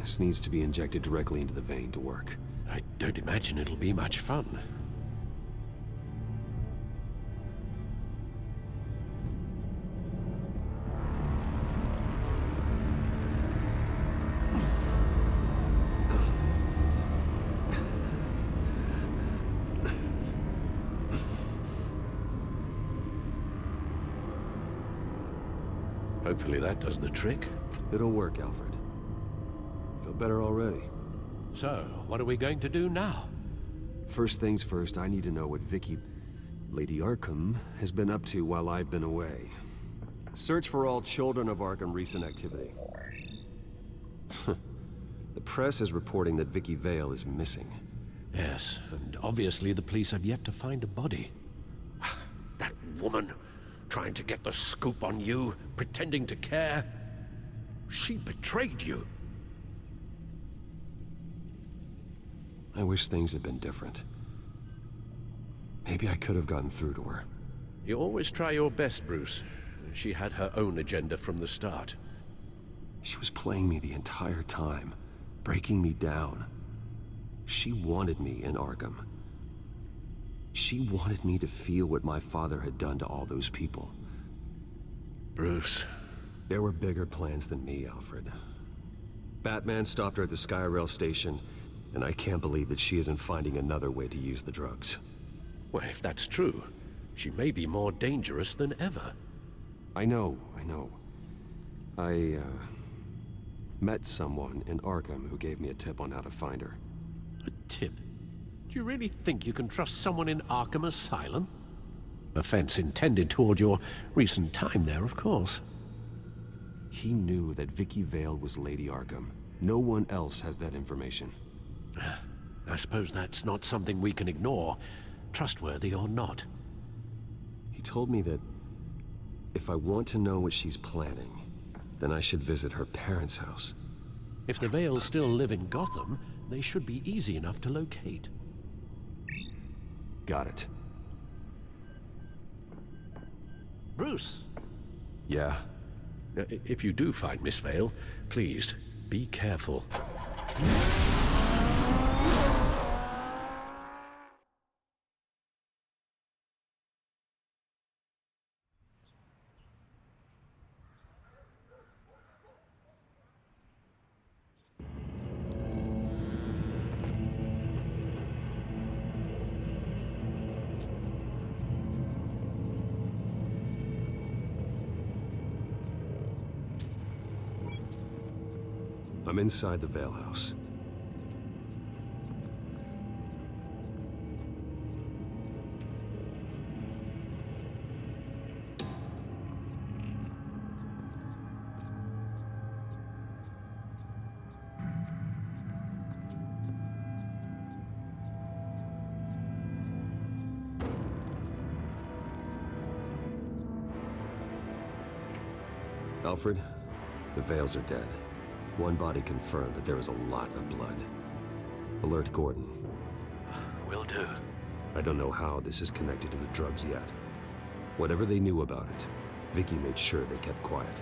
This needs to be injected directly into the vein to work. I don't imagine it'll be much fun. Hopefully that does the trick. It'll work, Alfred. Feel better already. So, what are we going to do now? First things first, I need to know what Lady Arkham, has been up to while I've been away. Search for all children of Arkham recent activity. The press is reporting that Vicky Vale is missing. Yes, and obviously the police have yet to find a body. That woman, trying to get the scoop on you, pretending to care. She betrayed you. I wish things had been different. Maybe I could have gotten through to her. You always try your best, Bruce. She had her own agenda from the start. She was playing me the entire time, breaking me down. She wanted me in Arkham. She wanted me to feel what my father had done to all those people. Bruce. There were bigger plans than me, Alfred. Batman stopped her at the Skyrail station, and I can't believe that she isn't finding another way to use the drugs. Well, if that's true, she may be more dangerous than ever. I know. I met someone in Arkham who gave me a tip on how to find her. A tip? Do you really think you can trust someone in Arkham Asylum? Offense intended toward your recent time there, of course. He knew that Vicky Vale was Lady Arkham. No one else has that information. I suppose that's not something we can ignore, trustworthy or not. He told me that if I want to know what she's planning, then I should visit her parents' house. If the Vales still live in Gotham, they should be easy enough to locate. Got it. Bruce! Yeah? If you do find Miss Vale, please, be careful. I'm inside the Vale house. Alfred, the Vales are dead. One body confirmed, but there is a lot of blood. Alert Gordon. Will do. I don't know how this is connected to the drugs yet. Whatever they knew about it, Vicky made sure they kept quiet.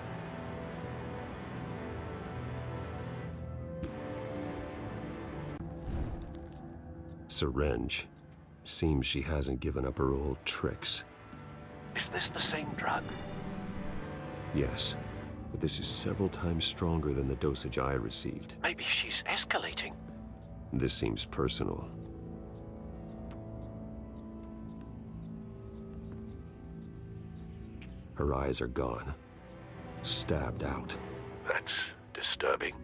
Syringe. Seems she hasn't given up her old tricks. Is this the same drug? Yes. But this is several times stronger than the dosage I received. Maybe she's escalating. This seems personal. Her eyes are gone. Stabbed out. That's disturbing.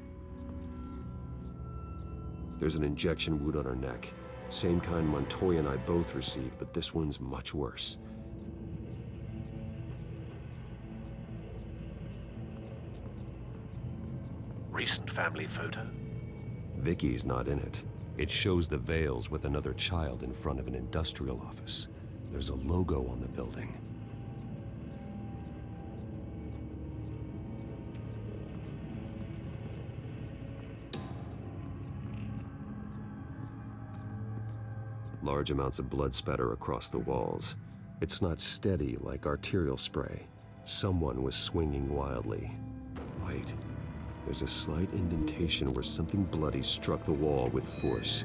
There's an injection wound on her neck. Same kind Montoya and I both received, but this one's much worse. Recent family photo? Vicky's not in it. It shows the Vales with another child in front of an industrial office. There's a logo on the building. Large amounts of blood spatter across the walls. It's not steady like arterial spray. Someone was swinging wildly. Wait, there's a slight indentation where something bloody struck the wall with force.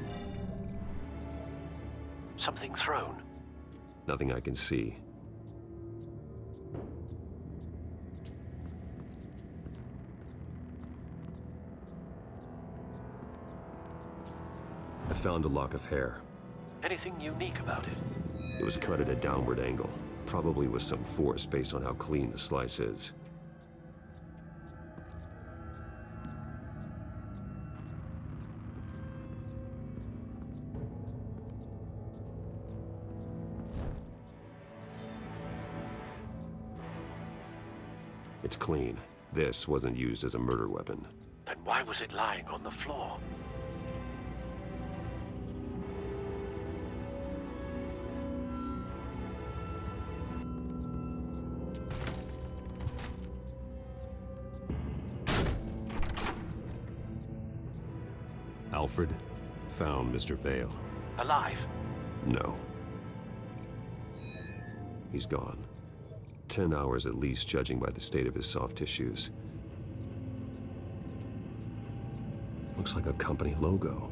Something thrown. Nothing I can see. I found a lock of hair. Anything unique about it? It was cut at a downward angle, probably with some force based on how clean the slice is. It's clean. This wasn't used as a murder weapon. Then why was it lying on the floor? Alfred found Mr. Vale. Alive? No. He's gone. 10 hours at least, judging by the state of his soft tissues. Looks like a company logo.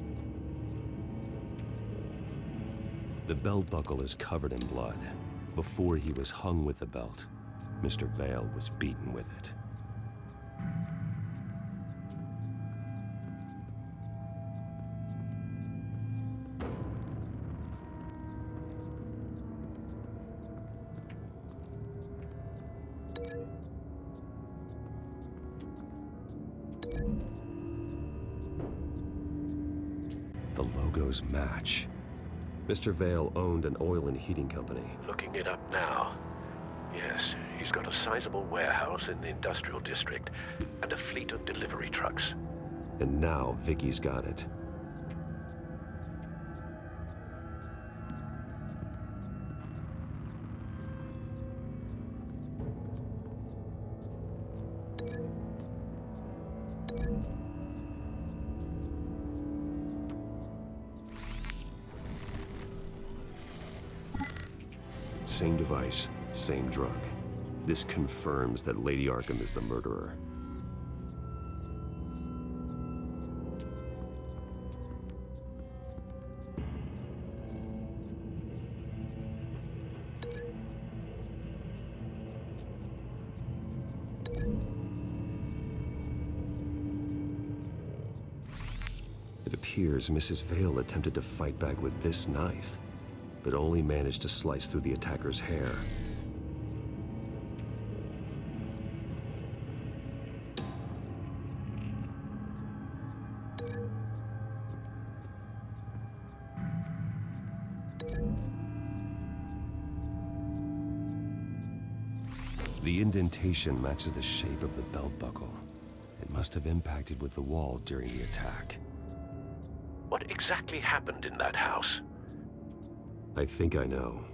The belt buckle is covered in blood. Before he was hung with the belt, Mr. Vale was beaten with it. The logos match. Mr. Vale owned an oil and heating company. Looking it up now. Yes, he's got a sizable warehouse in the industrial district and a fleet of delivery trucks. And now Vicky's got it. Same device, same drug. This confirms that Lady Arkham is the murderer. It appears Mrs. Vale attempted to fight back with this knife, but only managed to slice through the attacker's hair. The indentation matches the shape of the belt buckle. It must have impacted with the wall during the attack. What exactly happened in that house? I think I know.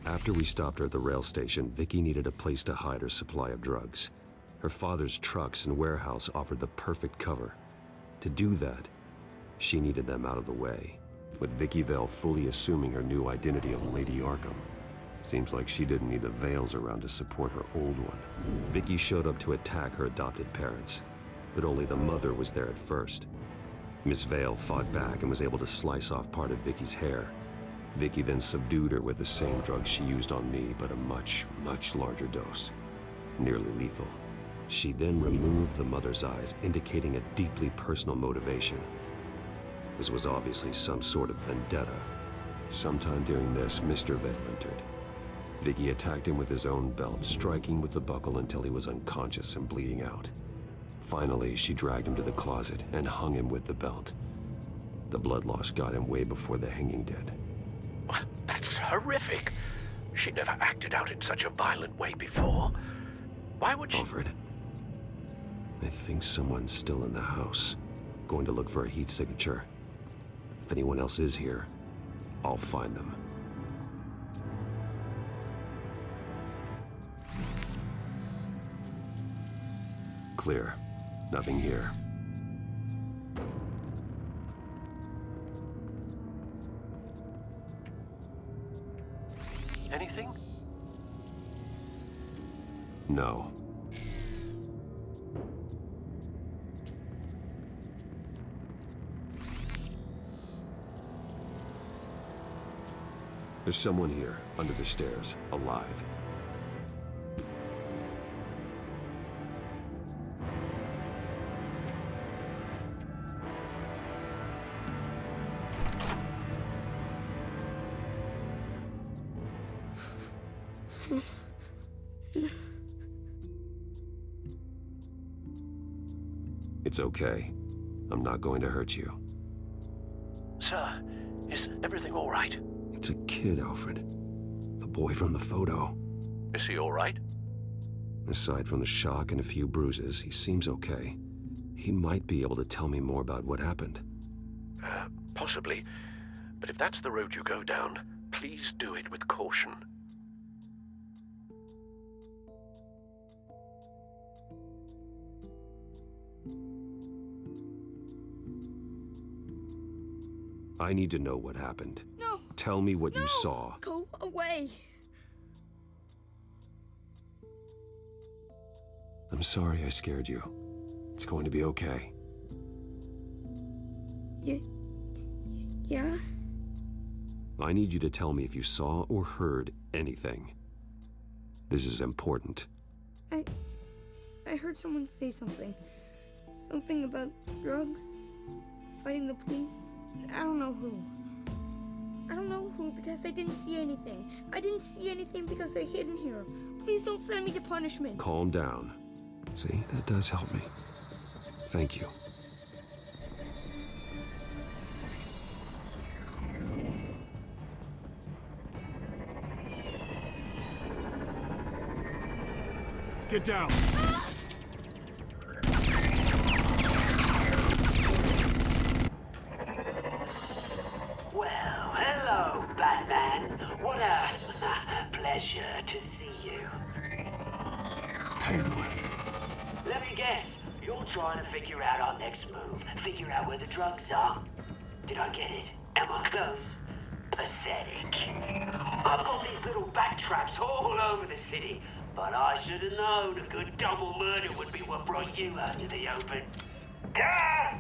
After we stopped her at the rail station, Vicky needed a place to hide her supply of drugs. Her father's trucks and warehouse offered the perfect cover. To do that, she needed them out of the way, with Vicky Vale fully assuming her new identity of Lady Arkham. Seems like she didn't need the Vales around to support her old one. Vicky showed up to attack her adopted parents, but only the mother was there at first. Miss Vale fought back and was able to slice off part of Vicky's hair. Vicky then subdued her with the same drug she used on me, but a much, much larger dose. Nearly lethal. She then removed the mother's eyes, indicating a deeply personal motivation. This was obviously some sort of vendetta. Sometime during this, Mr. Vale entered. Vicky attacked him with his own belt, striking with the buckle until he was unconscious and bleeding out. Finally, she dragged him to the closet and hung him with the belt. The blood loss got him way before the hanging did. That's horrific. She never acted out in such a violent way before. Why would she— Alfred, I think someone's still in the house. Going to look for a heat signature. If anyone else is here, I'll find them. Clear. Nothing here. Anything? No. There's someone here, under the stairs, alive. It's okay. I'm not going to hurt you. Sir, is everything all right? It's a kid, Alfred. The boy from the photo. Is he all right? Aside from the shock and a few bruises, he seems okay. He might be able to tell me more about what happened. Possibly. But if that's the road you go down, please do it with caution. I need to know what happened. No! Tell me what you saw. Go away! I'm sorry I scared you. It's going to be okay. Yeah? I need you to tell me if you saw or heard anything. This is important. I heard someone say something. Something about drugs, fighting the police. I don't know who. I don't know who because I didn't see anything. I didn't see anything because I hid in here. Please don't send me to punishment. Calm down. See, that does help me. Thank you. Get down! Well, hello, Batman. What a pleasure to see you. Let me guess, you're trying to figure out our next move. Figure out where the drugs are. Did I get it? Am I close? Pathetic. I've got these little bat traps all over the city, but I should have known a good double murder would be what brought you out to the open. Ah!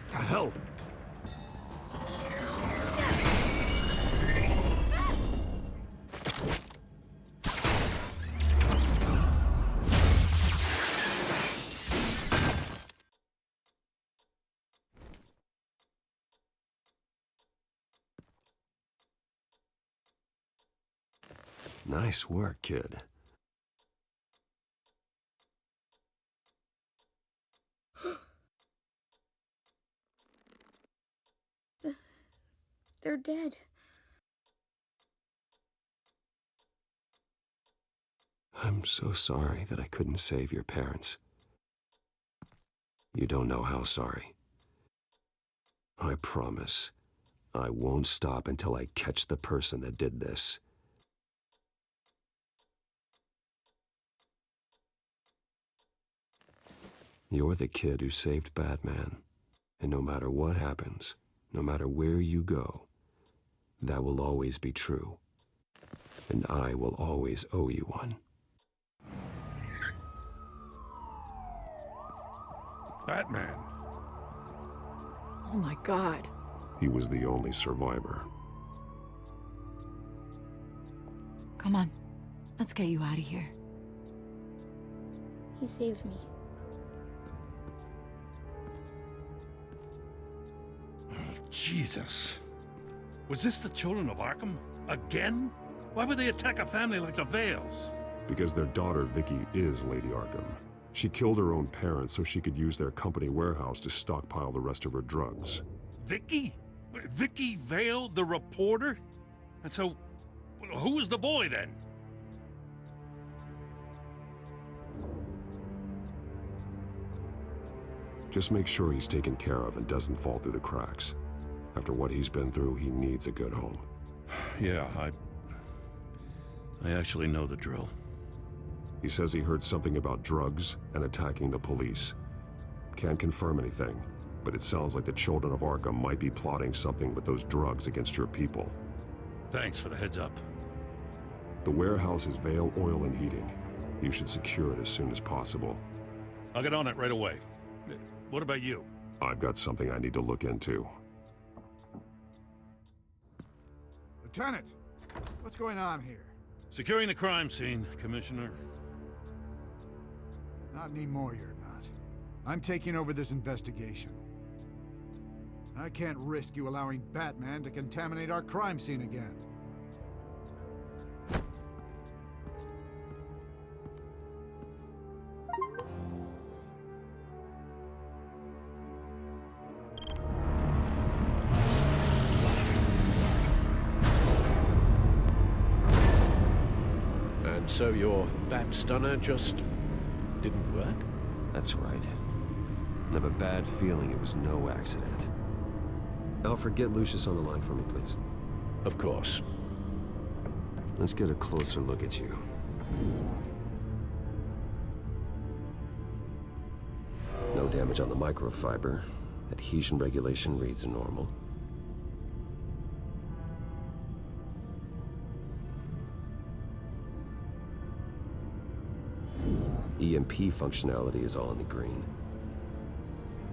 The hell? Nice work, kid. They're dead. I'm so sorry that I couldn't save your parents. You don't know how sorry. I promise, I won't stop until I catch the person that did this. You're the kid who saved Batman, and no matter what happens, no matter where you go, that will always be true, and I will always owe you one. Batman. Oh my God. He was the only survivor. Come on, let's get you out of here. He saved me. Jesus. Was this the children of Arkham? Again? Why would they attack a family like the Vales? Because their daughter, Vicky, is Lady Arkham. She killed her own parents so she could use their company warehouse to stockpile the rest of her drugs. Vicky? Vicky Vale, the reporter? And so, who was the boy then? Just make sure he's taken care of and doesn't fall through the cracks. After what he's been through, he needs a good home. Yeah, I actually know the drill. He says he heard something about drugs and attacking the police. Can't confirm anything, but it sounds like the Children of Arkham might be plotting something with those drugs against your people. Thanks for the heads up. The warehouse is Vale Oil and Heating. You should secure it as soon as possible. I'll get on it right away. What about you? I've got something I need to look into. Lieutenant, what's going on here? Securing the crime scene, Commissioner. Not anymore, you're not. I'm taking over this investigation. I can't risk you allowing Batman to contaminate our crime scene again. And so your bat stunner just didn't work? That's right. I have a bad feeling it was no accident. Alfred, get Lucius on the line for me, please. Of course. Let's get a closer look at you. No damage on the microfiber. Adhesion regulation reads normal. EMP functionality is all in the green.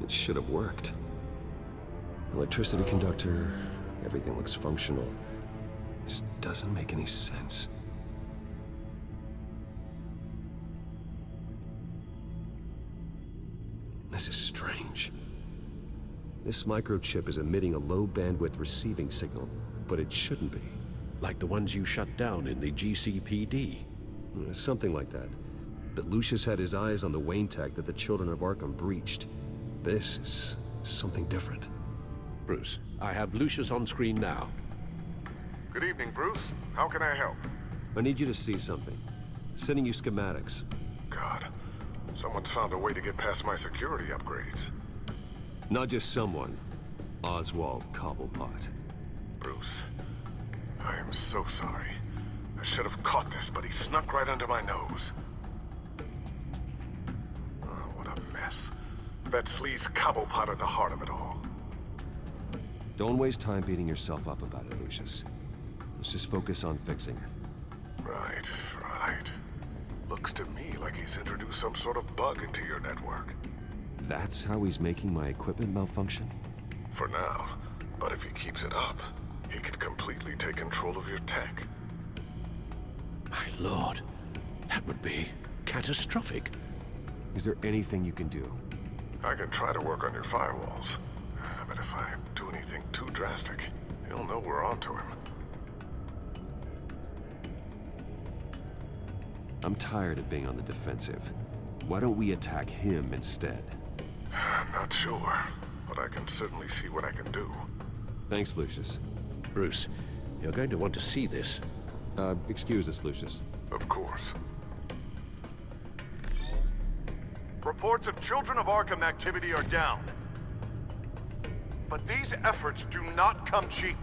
It should have worked. Electricity conductor, everything looks functional. This doesn't make any sense. This is strange. This microchip is emitting a low-bandwidth receiving signal, but it shouldn't be. Like the ones you shut down in the GCPD? Something like that. But Lucius had his eyes on the Wayne tech that the Children of Arkham breached. This is something different. Bruce, I have Lucius on screen now. Good evening, Bruce. How can I help? I need you to see something. Sending you schematics. God, someone's found a way to get past my security upgrades. Not just someone. Oswald Cobblepot. Bruce, I am so sorry. I should have caught this, but he snuck right under my nose. Oh, what a mess. Bet Sleaze Cobblepot at the heart of it all. Don't waste time beating yourself up about it, Lucius. Let's just focus on fixing it. Right. Looks to me like he's introduced some sort of bug into your network. That's how he's making my equipment malfunction? For now. But if he keeps it up, he could completely take control of your tech. My lord, that would be catastrophic. Is there anything you can do? I can try to work on your firewalls. But if I do anything too drastic, he'll know we're onto him. I'm tired of being on the defensive. Why don't we attack him instead? I'm not sure, but I can certainly see what I can do. Thanks, Lucius. Bruce, you're going to want to see this. Excuse us, Lucius. Of course. Reports of Children of Arkham activity are down. But these efforts do not come cheap.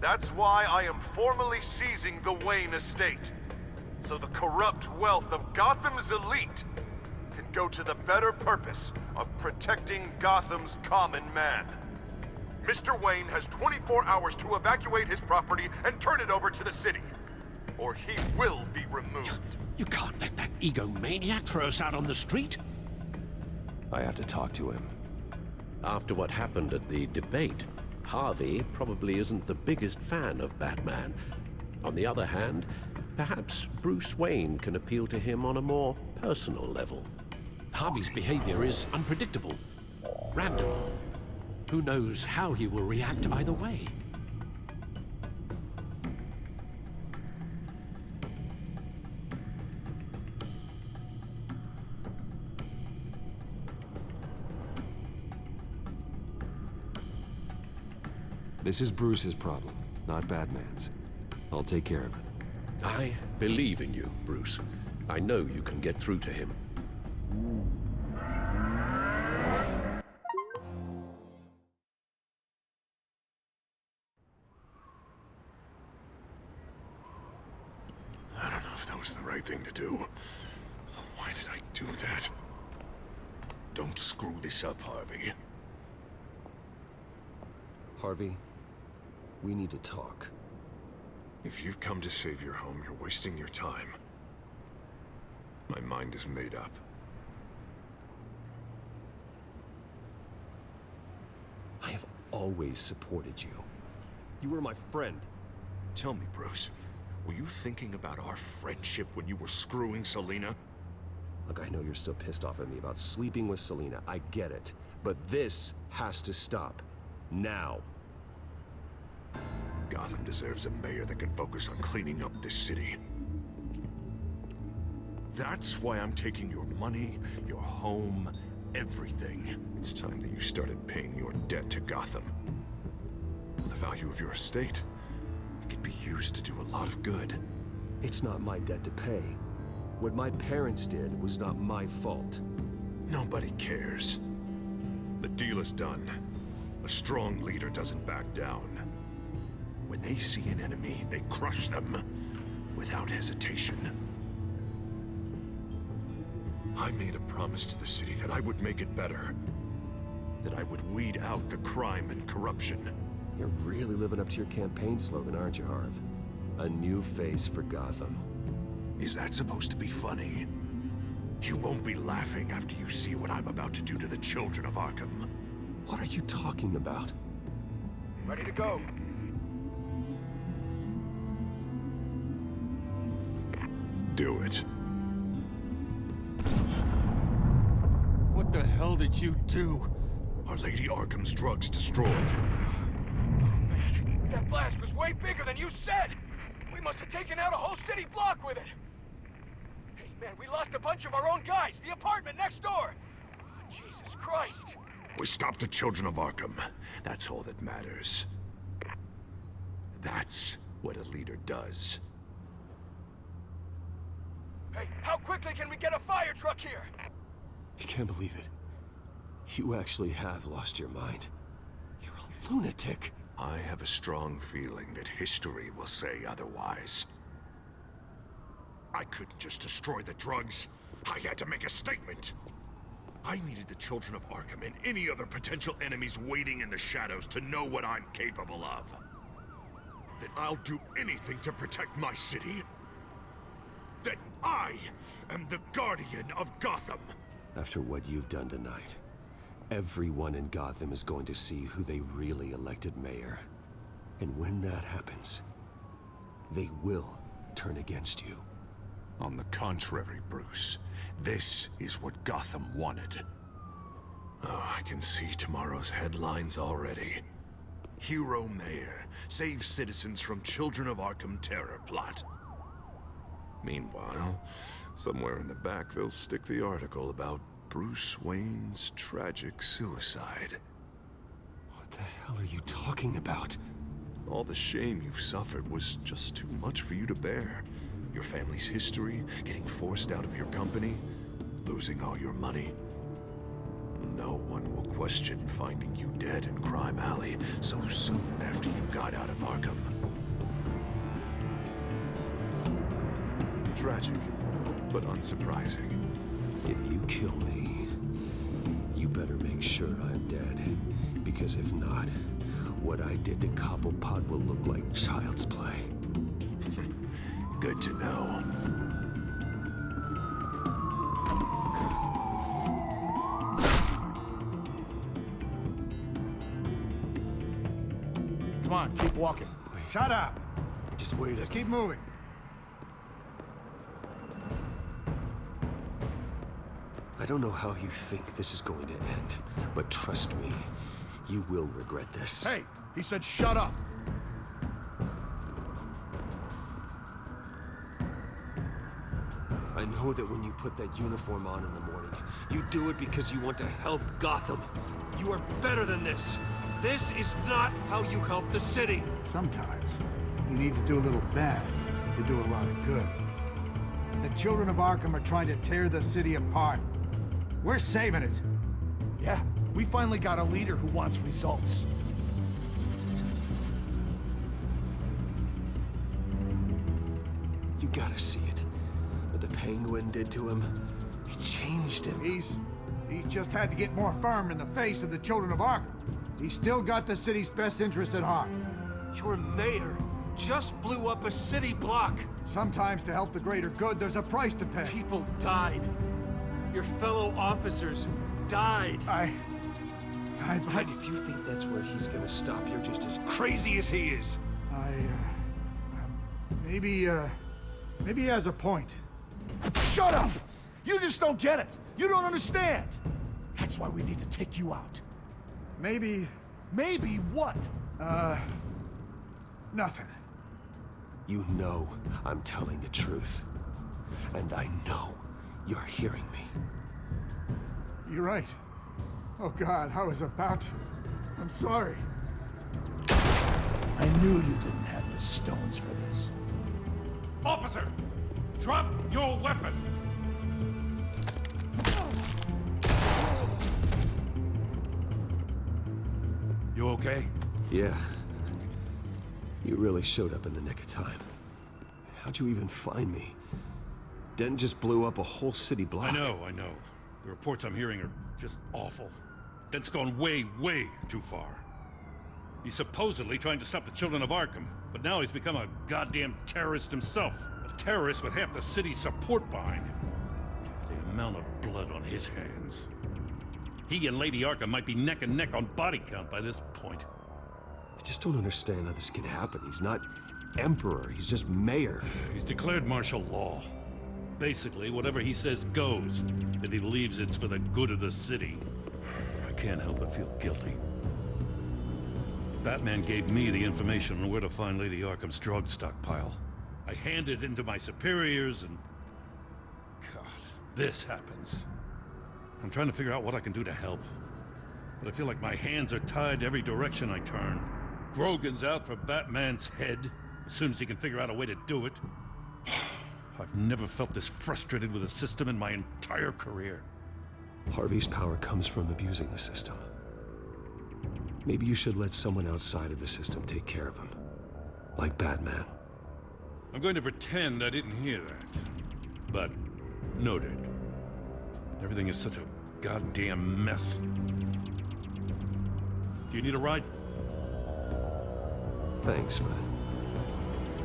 That's why I am formally seizing the Wayne estate, so the corrupt wealth of Gotham's elite can go to the better purpose of protecting Gotham's common man. Mr. Wayne has 24 hours to evacuate his property and turn it over to the city, or he will be removed. You can't let that egomaniac throw us out on the street. I have to talk to him. After what happened at the debate, Harvey probably isn't the biggest fan of Batman. On the other hand, perhaps Bruce Wayne can appeal to him on a more personal level. Harvey's behavior is unpredictable, random. Who knows how he will react either way? This is Bruce's problem, not Batman's. I'll take care of it. I believe in you, Bruce. I know you can get through to him. was the right thing to do. Why did I do that? Don't screw this up, Harvey. Harvey, we need to talk. If you've come to save your home, you're wasting your time. My mind is made up. I have always supported you. You were my friend. Tell me, Bruce, were you thinking about our friendship when you were screwing Selina? Look, I know you're still pissed off at me about sleeping with Selina. I get it. But this has to stop. Now. Gotham deserves a mayor that can focus on cleaning up this city. That's why I'm taking your money, your home, everything. It's time that you started paying your debt to Gotham. The value of your estate, it could be used to do a lot of good. It's not my debt to pay. What my parents did was not my fault. Nobody cares. The deal is done. A strong leader doesn't back down. When they see an enemy, they crush them without hesitation. I made a promise to the city that I would make it better. That I would weed out the crime and corruption. You're really living up to your campaign slogan, aren't you, Harv? A new face for Gotham. Is that supposed to be funny? You won't be laughing after you see what I'm about to do to the children of Arkham. What are you talking about? Ready to go. Do it. What the hell did you do? Our Lady Arkham's drugs destroyed. Oh man, that blast was way bigger than you said! We must have taken out a whole city block with it! Hey man, we lost a bunch of our own guys! The apartment next door! Jesus Christ! We stopped the children of Arkham. That's all that matters. That's what a leader does. Hey, how quickly can we get a fire truck here? I can't believe it. You actually have lost your mind. You're a lunatic. I have a strong feeling that history will say otherwise. I couldn't just destroy the drugs. I had to make a statement. I needed the children of Arkham and any other potential enemies waiting in the shadows to know what I'm capable of. That I'll do anything to protect my city. That I am the guardian of Gotham. After what you've done tonight, everyone in Gotham is going to see who they really elected mayor. And when that happens, they will turn against you. On the contrary, Bruce, this is what Gotham wanted. Oh, I can see tomorrow's headlines already. Hero Mayor saves citizens from Children of Arkham terror plot. Meanwhile, somewhere in the back they'll stick the article about Bruce Wayne's tragic suicide. What the hell are you talking about? All the shame you've suffered was just too much for you to bear. Your family's history, getting forced out of your company, losing all your money. No one will question finding you dead in Crime Alley so soon after you got out of Arkham. Tragic, but unsurprising. If you kill me, you better make sure I'm dead. Because if not, what I did to Cobblepot will look like child's play. Good to know. Come on, keep walking. Shut up! Just wait. Just keep moving. I don't know how you think this is going to end, but trust me, you will regret this. Hey, he said shut up! I know that when you put that uniform on in the morning, you do it because you want to help Gotham. You are better than this. This is not how you help the city. Sometimes, you need to do a little bad to do a lot of good. The children of Arkham are trying to tear the city apart. We're saving it. Yeah, we finally got a leader who wants results. You gotta see it. the Penguin did to him? He changed him. He's just had to get more firm in the face of the children of Arkham. He's still got the city's best interests at heart. Your mayor just blew up a city block. Sometimes to help the greater good, there's a price to pay. People died. Your fellow officers died. And if you think that's where he's gonna stop, you're just as crazy as he is. Maybe he has a point. Shut up! You just don't get it. You don't understand. That's why we need to take you out. Maybe... Maybe what? Nothing. You know I'm telling the truth. And I know you're hearing me. You're right. Oh God, I was about to. I'm sorry. I knew you didn't have the stones for this. Officer, drop your weapon. You okay? Yeah. You really showed up in the nick of time. How'd you even find me? Dent just blew up a whole city block. I know. The reports I'm hearing are just awful. Dent's gone way, way too far. He's supposedly trying to stop the children of Arkham, but now he's become a goddamn terrorist himself. A terrorist with half the city's support behind him. The amount of blood on his hands. He and Lady Arkham might be neck and neck on body count by this point. I just don't understand how this could happen. He's not emperor, he's just mayor. He's declared martial law. Basically, whatever he says goes, if he believes it's for the good of the city. I can't help but feel guilty. Batman gave me the information on where to find Lady Arkham's drug stockpile. I handed it into my superiors and... God, this happens. I'm trying to figure out what I can do to help. But I feel like my hands are tied every direction I turn. Grogan's out for Batman's head, as soon as he can figure out a way to do it. I've never felt this frustrated with a system in my entire career. Harvey's power comes from abusing the system. Maybe you should let someone outside of the system take care of him. Like Batman. I'm going to pretend I didn't hear that. But, noted. Everything is such a goddamn mess. Do you need a ride? Thanks, but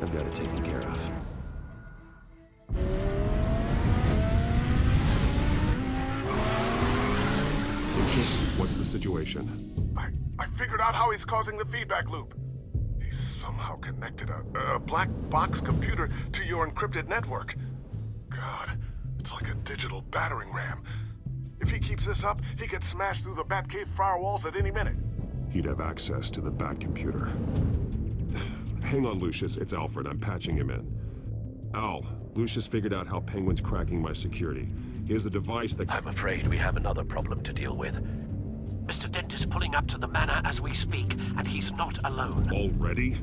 I've got it taken care of. Lucius, what's the situation? I figured out how he's causing the feedback loop. He's somehow connected a black box computer to your encrypted network. God, it's like a digital battering ram. If he keeps this up, he could smash through the Batcave firewalls at any minute. He'd have access to the Bat computer. Hang on, Lucius. It's Alfred. I'm patching him in. Al, Lucius figured out how Penguin's cracking my security. He has a device that... I'm afraid we have another problem to deal with. Mr. Dent is pulling up to the manor as we speak, and he's not alone. Already?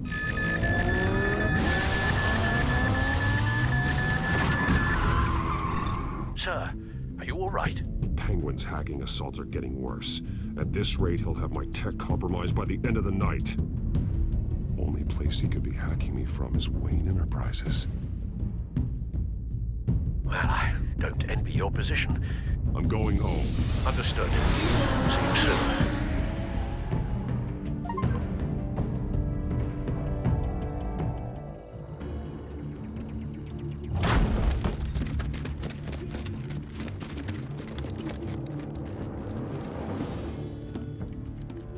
Sir, are you all right? Penguin's hacking assaults are getting worse. At this rate, he'll have my tech compromised by the end of the night. Only place he could be hacking me from is Wayne Enterprises. Well, I don't envy your position. I'm going home. Understood. See you soon.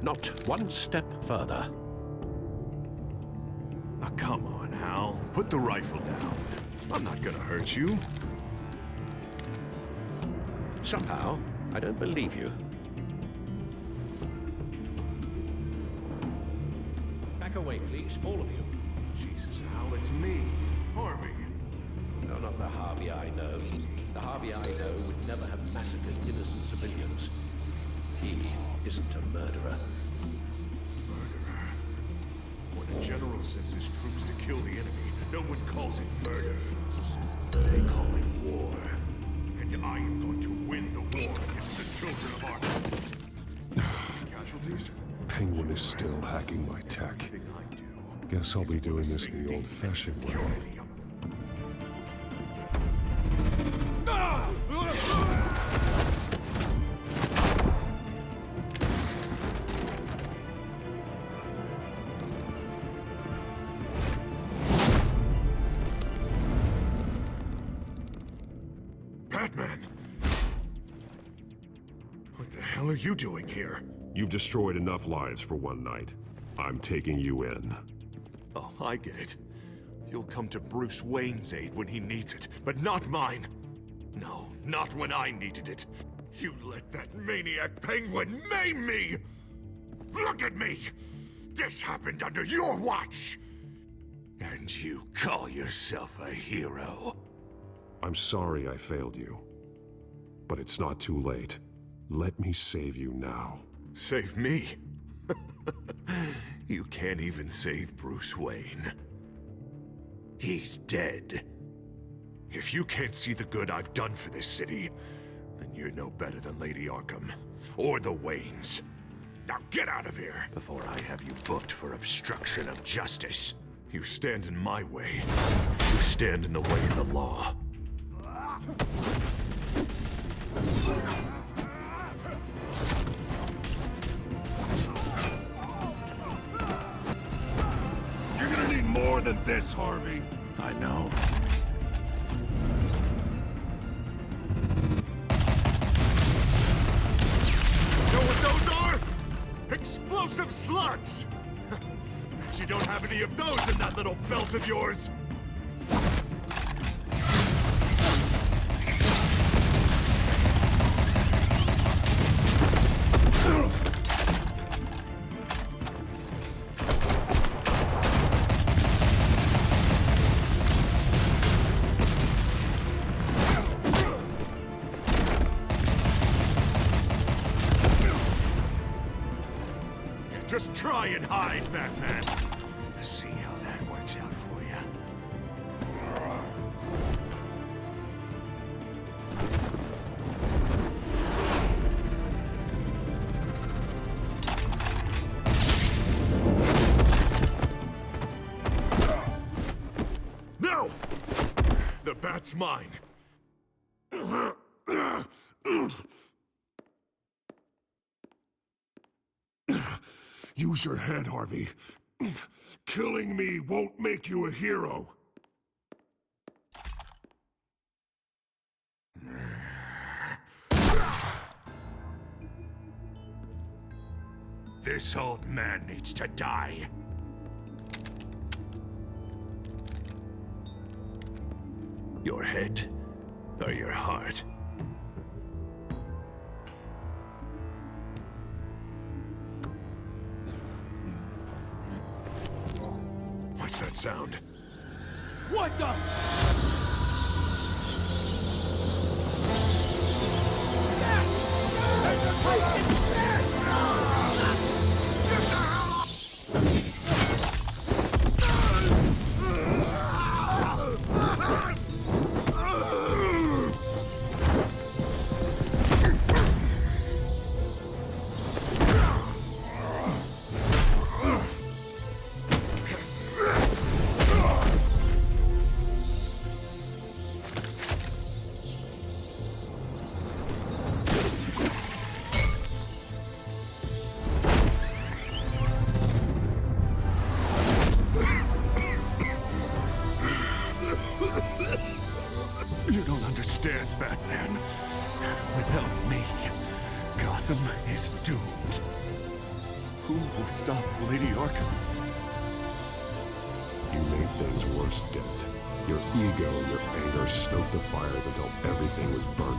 Not one step further. Now come on, Hal. Put the rifle down. I'm not gonna hurt you. Somehow, I don't believe you. Back away, please, all of you. Jesus, Hal, it's me, Harvey. No, not the Harvey I know. The Harvey I know would never have massacred innocent civilians. He isn't a murderer. Murderer? When a general sends his troops to kill the enemy, no one calls it murder. They call it war. And I am going to win the war against the children of Arkham. Casualties? Penguin is still hacking my tech. Guess I'll be doing this the old-fashioned way. What the hell are you doing here? You've destroyed enough lives for one night. I'm taking you in. Oh, I get it. You'll come to Bruce Wayne's aid when he needs it, but not mine. No, not when I needed it. You let that maniac penguin maim me! Look at me! This happened under your watch! And you call yourself a hero? I'm sorry I failed you. But it's not too late. Let me save you now. Save me? You can't even save Bruce Wayne. He's dead. If you can't see the good I've done for this city, then you're no better than Lady Arkham, or the Waynes. Now get out of here, before I have you booked for obstruction of justice. You stand in my way. You stand in the way of the law. You're gonna need more than this, Harvey. I know. Know what those are? Explosive slugs! Bet you don't have any of those in that little belt of yours! Just try and hide, Batman. See how that works out for you. No! The bat's mine. Use your head, Harvey. Killing me won't make you a hero. This old man needs to die. Your head or your heart? What's that sound? What the? You don't understand, Batman. Without me, Gotham is doomed. Who will stop Lady Arkham? You made things worse, Dent. Your ego and your anger stoked the fires until everything was burning.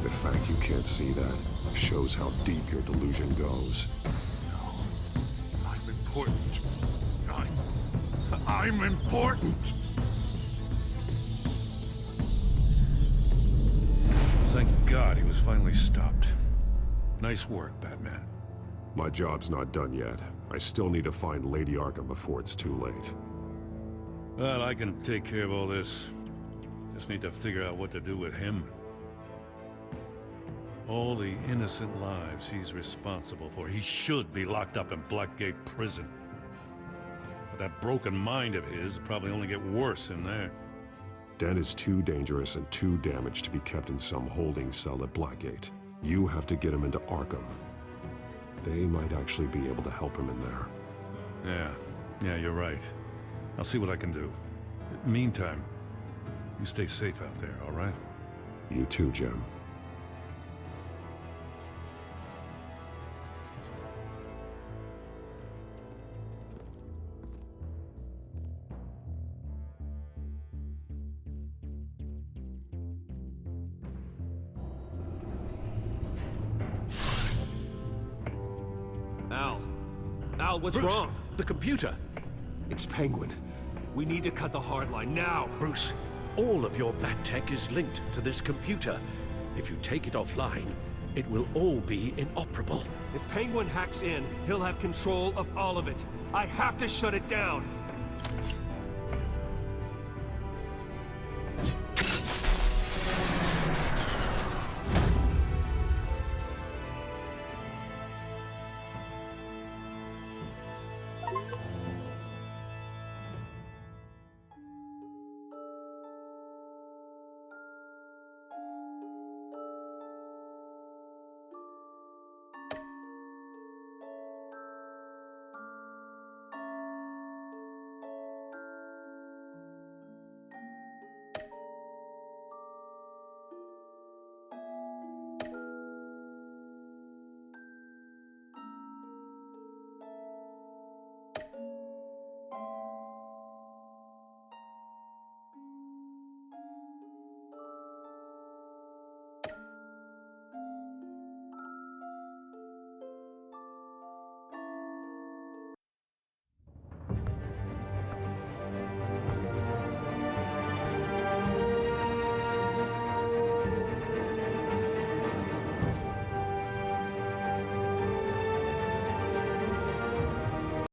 The fact you can't see that shows how deep your delusion goes. I'm important. I'm important! Thank God he was finally stopped. Nice work, Batman. My job's not done yet. I still need to find Lady Arkham before it's too late. Well, I can take care of all this. Just need to figure out what to do with him. All the innocent lives he's responsible for. He should be locked up in Blackgate Prison. But that broken mind of his will probably only get worse in there. Dent is too dangerous and too damaged to be kept in some holding cell at Blackgate. You have to get him into Arkham. They might actually be able to help him in there. Yeah, you're right. I'll see what I can do. Meantime, you stay safe out there, all right? You too, Jim. Al, what's Bruce, wrong? The computer. It's Penguin. We need to cut the hard line now. Bruce, all of your bat tech is linked to this computer. If you take it offline, it will all be inoperable. If Penguin hacks in, he'll have control of all of it. I have to shut it down.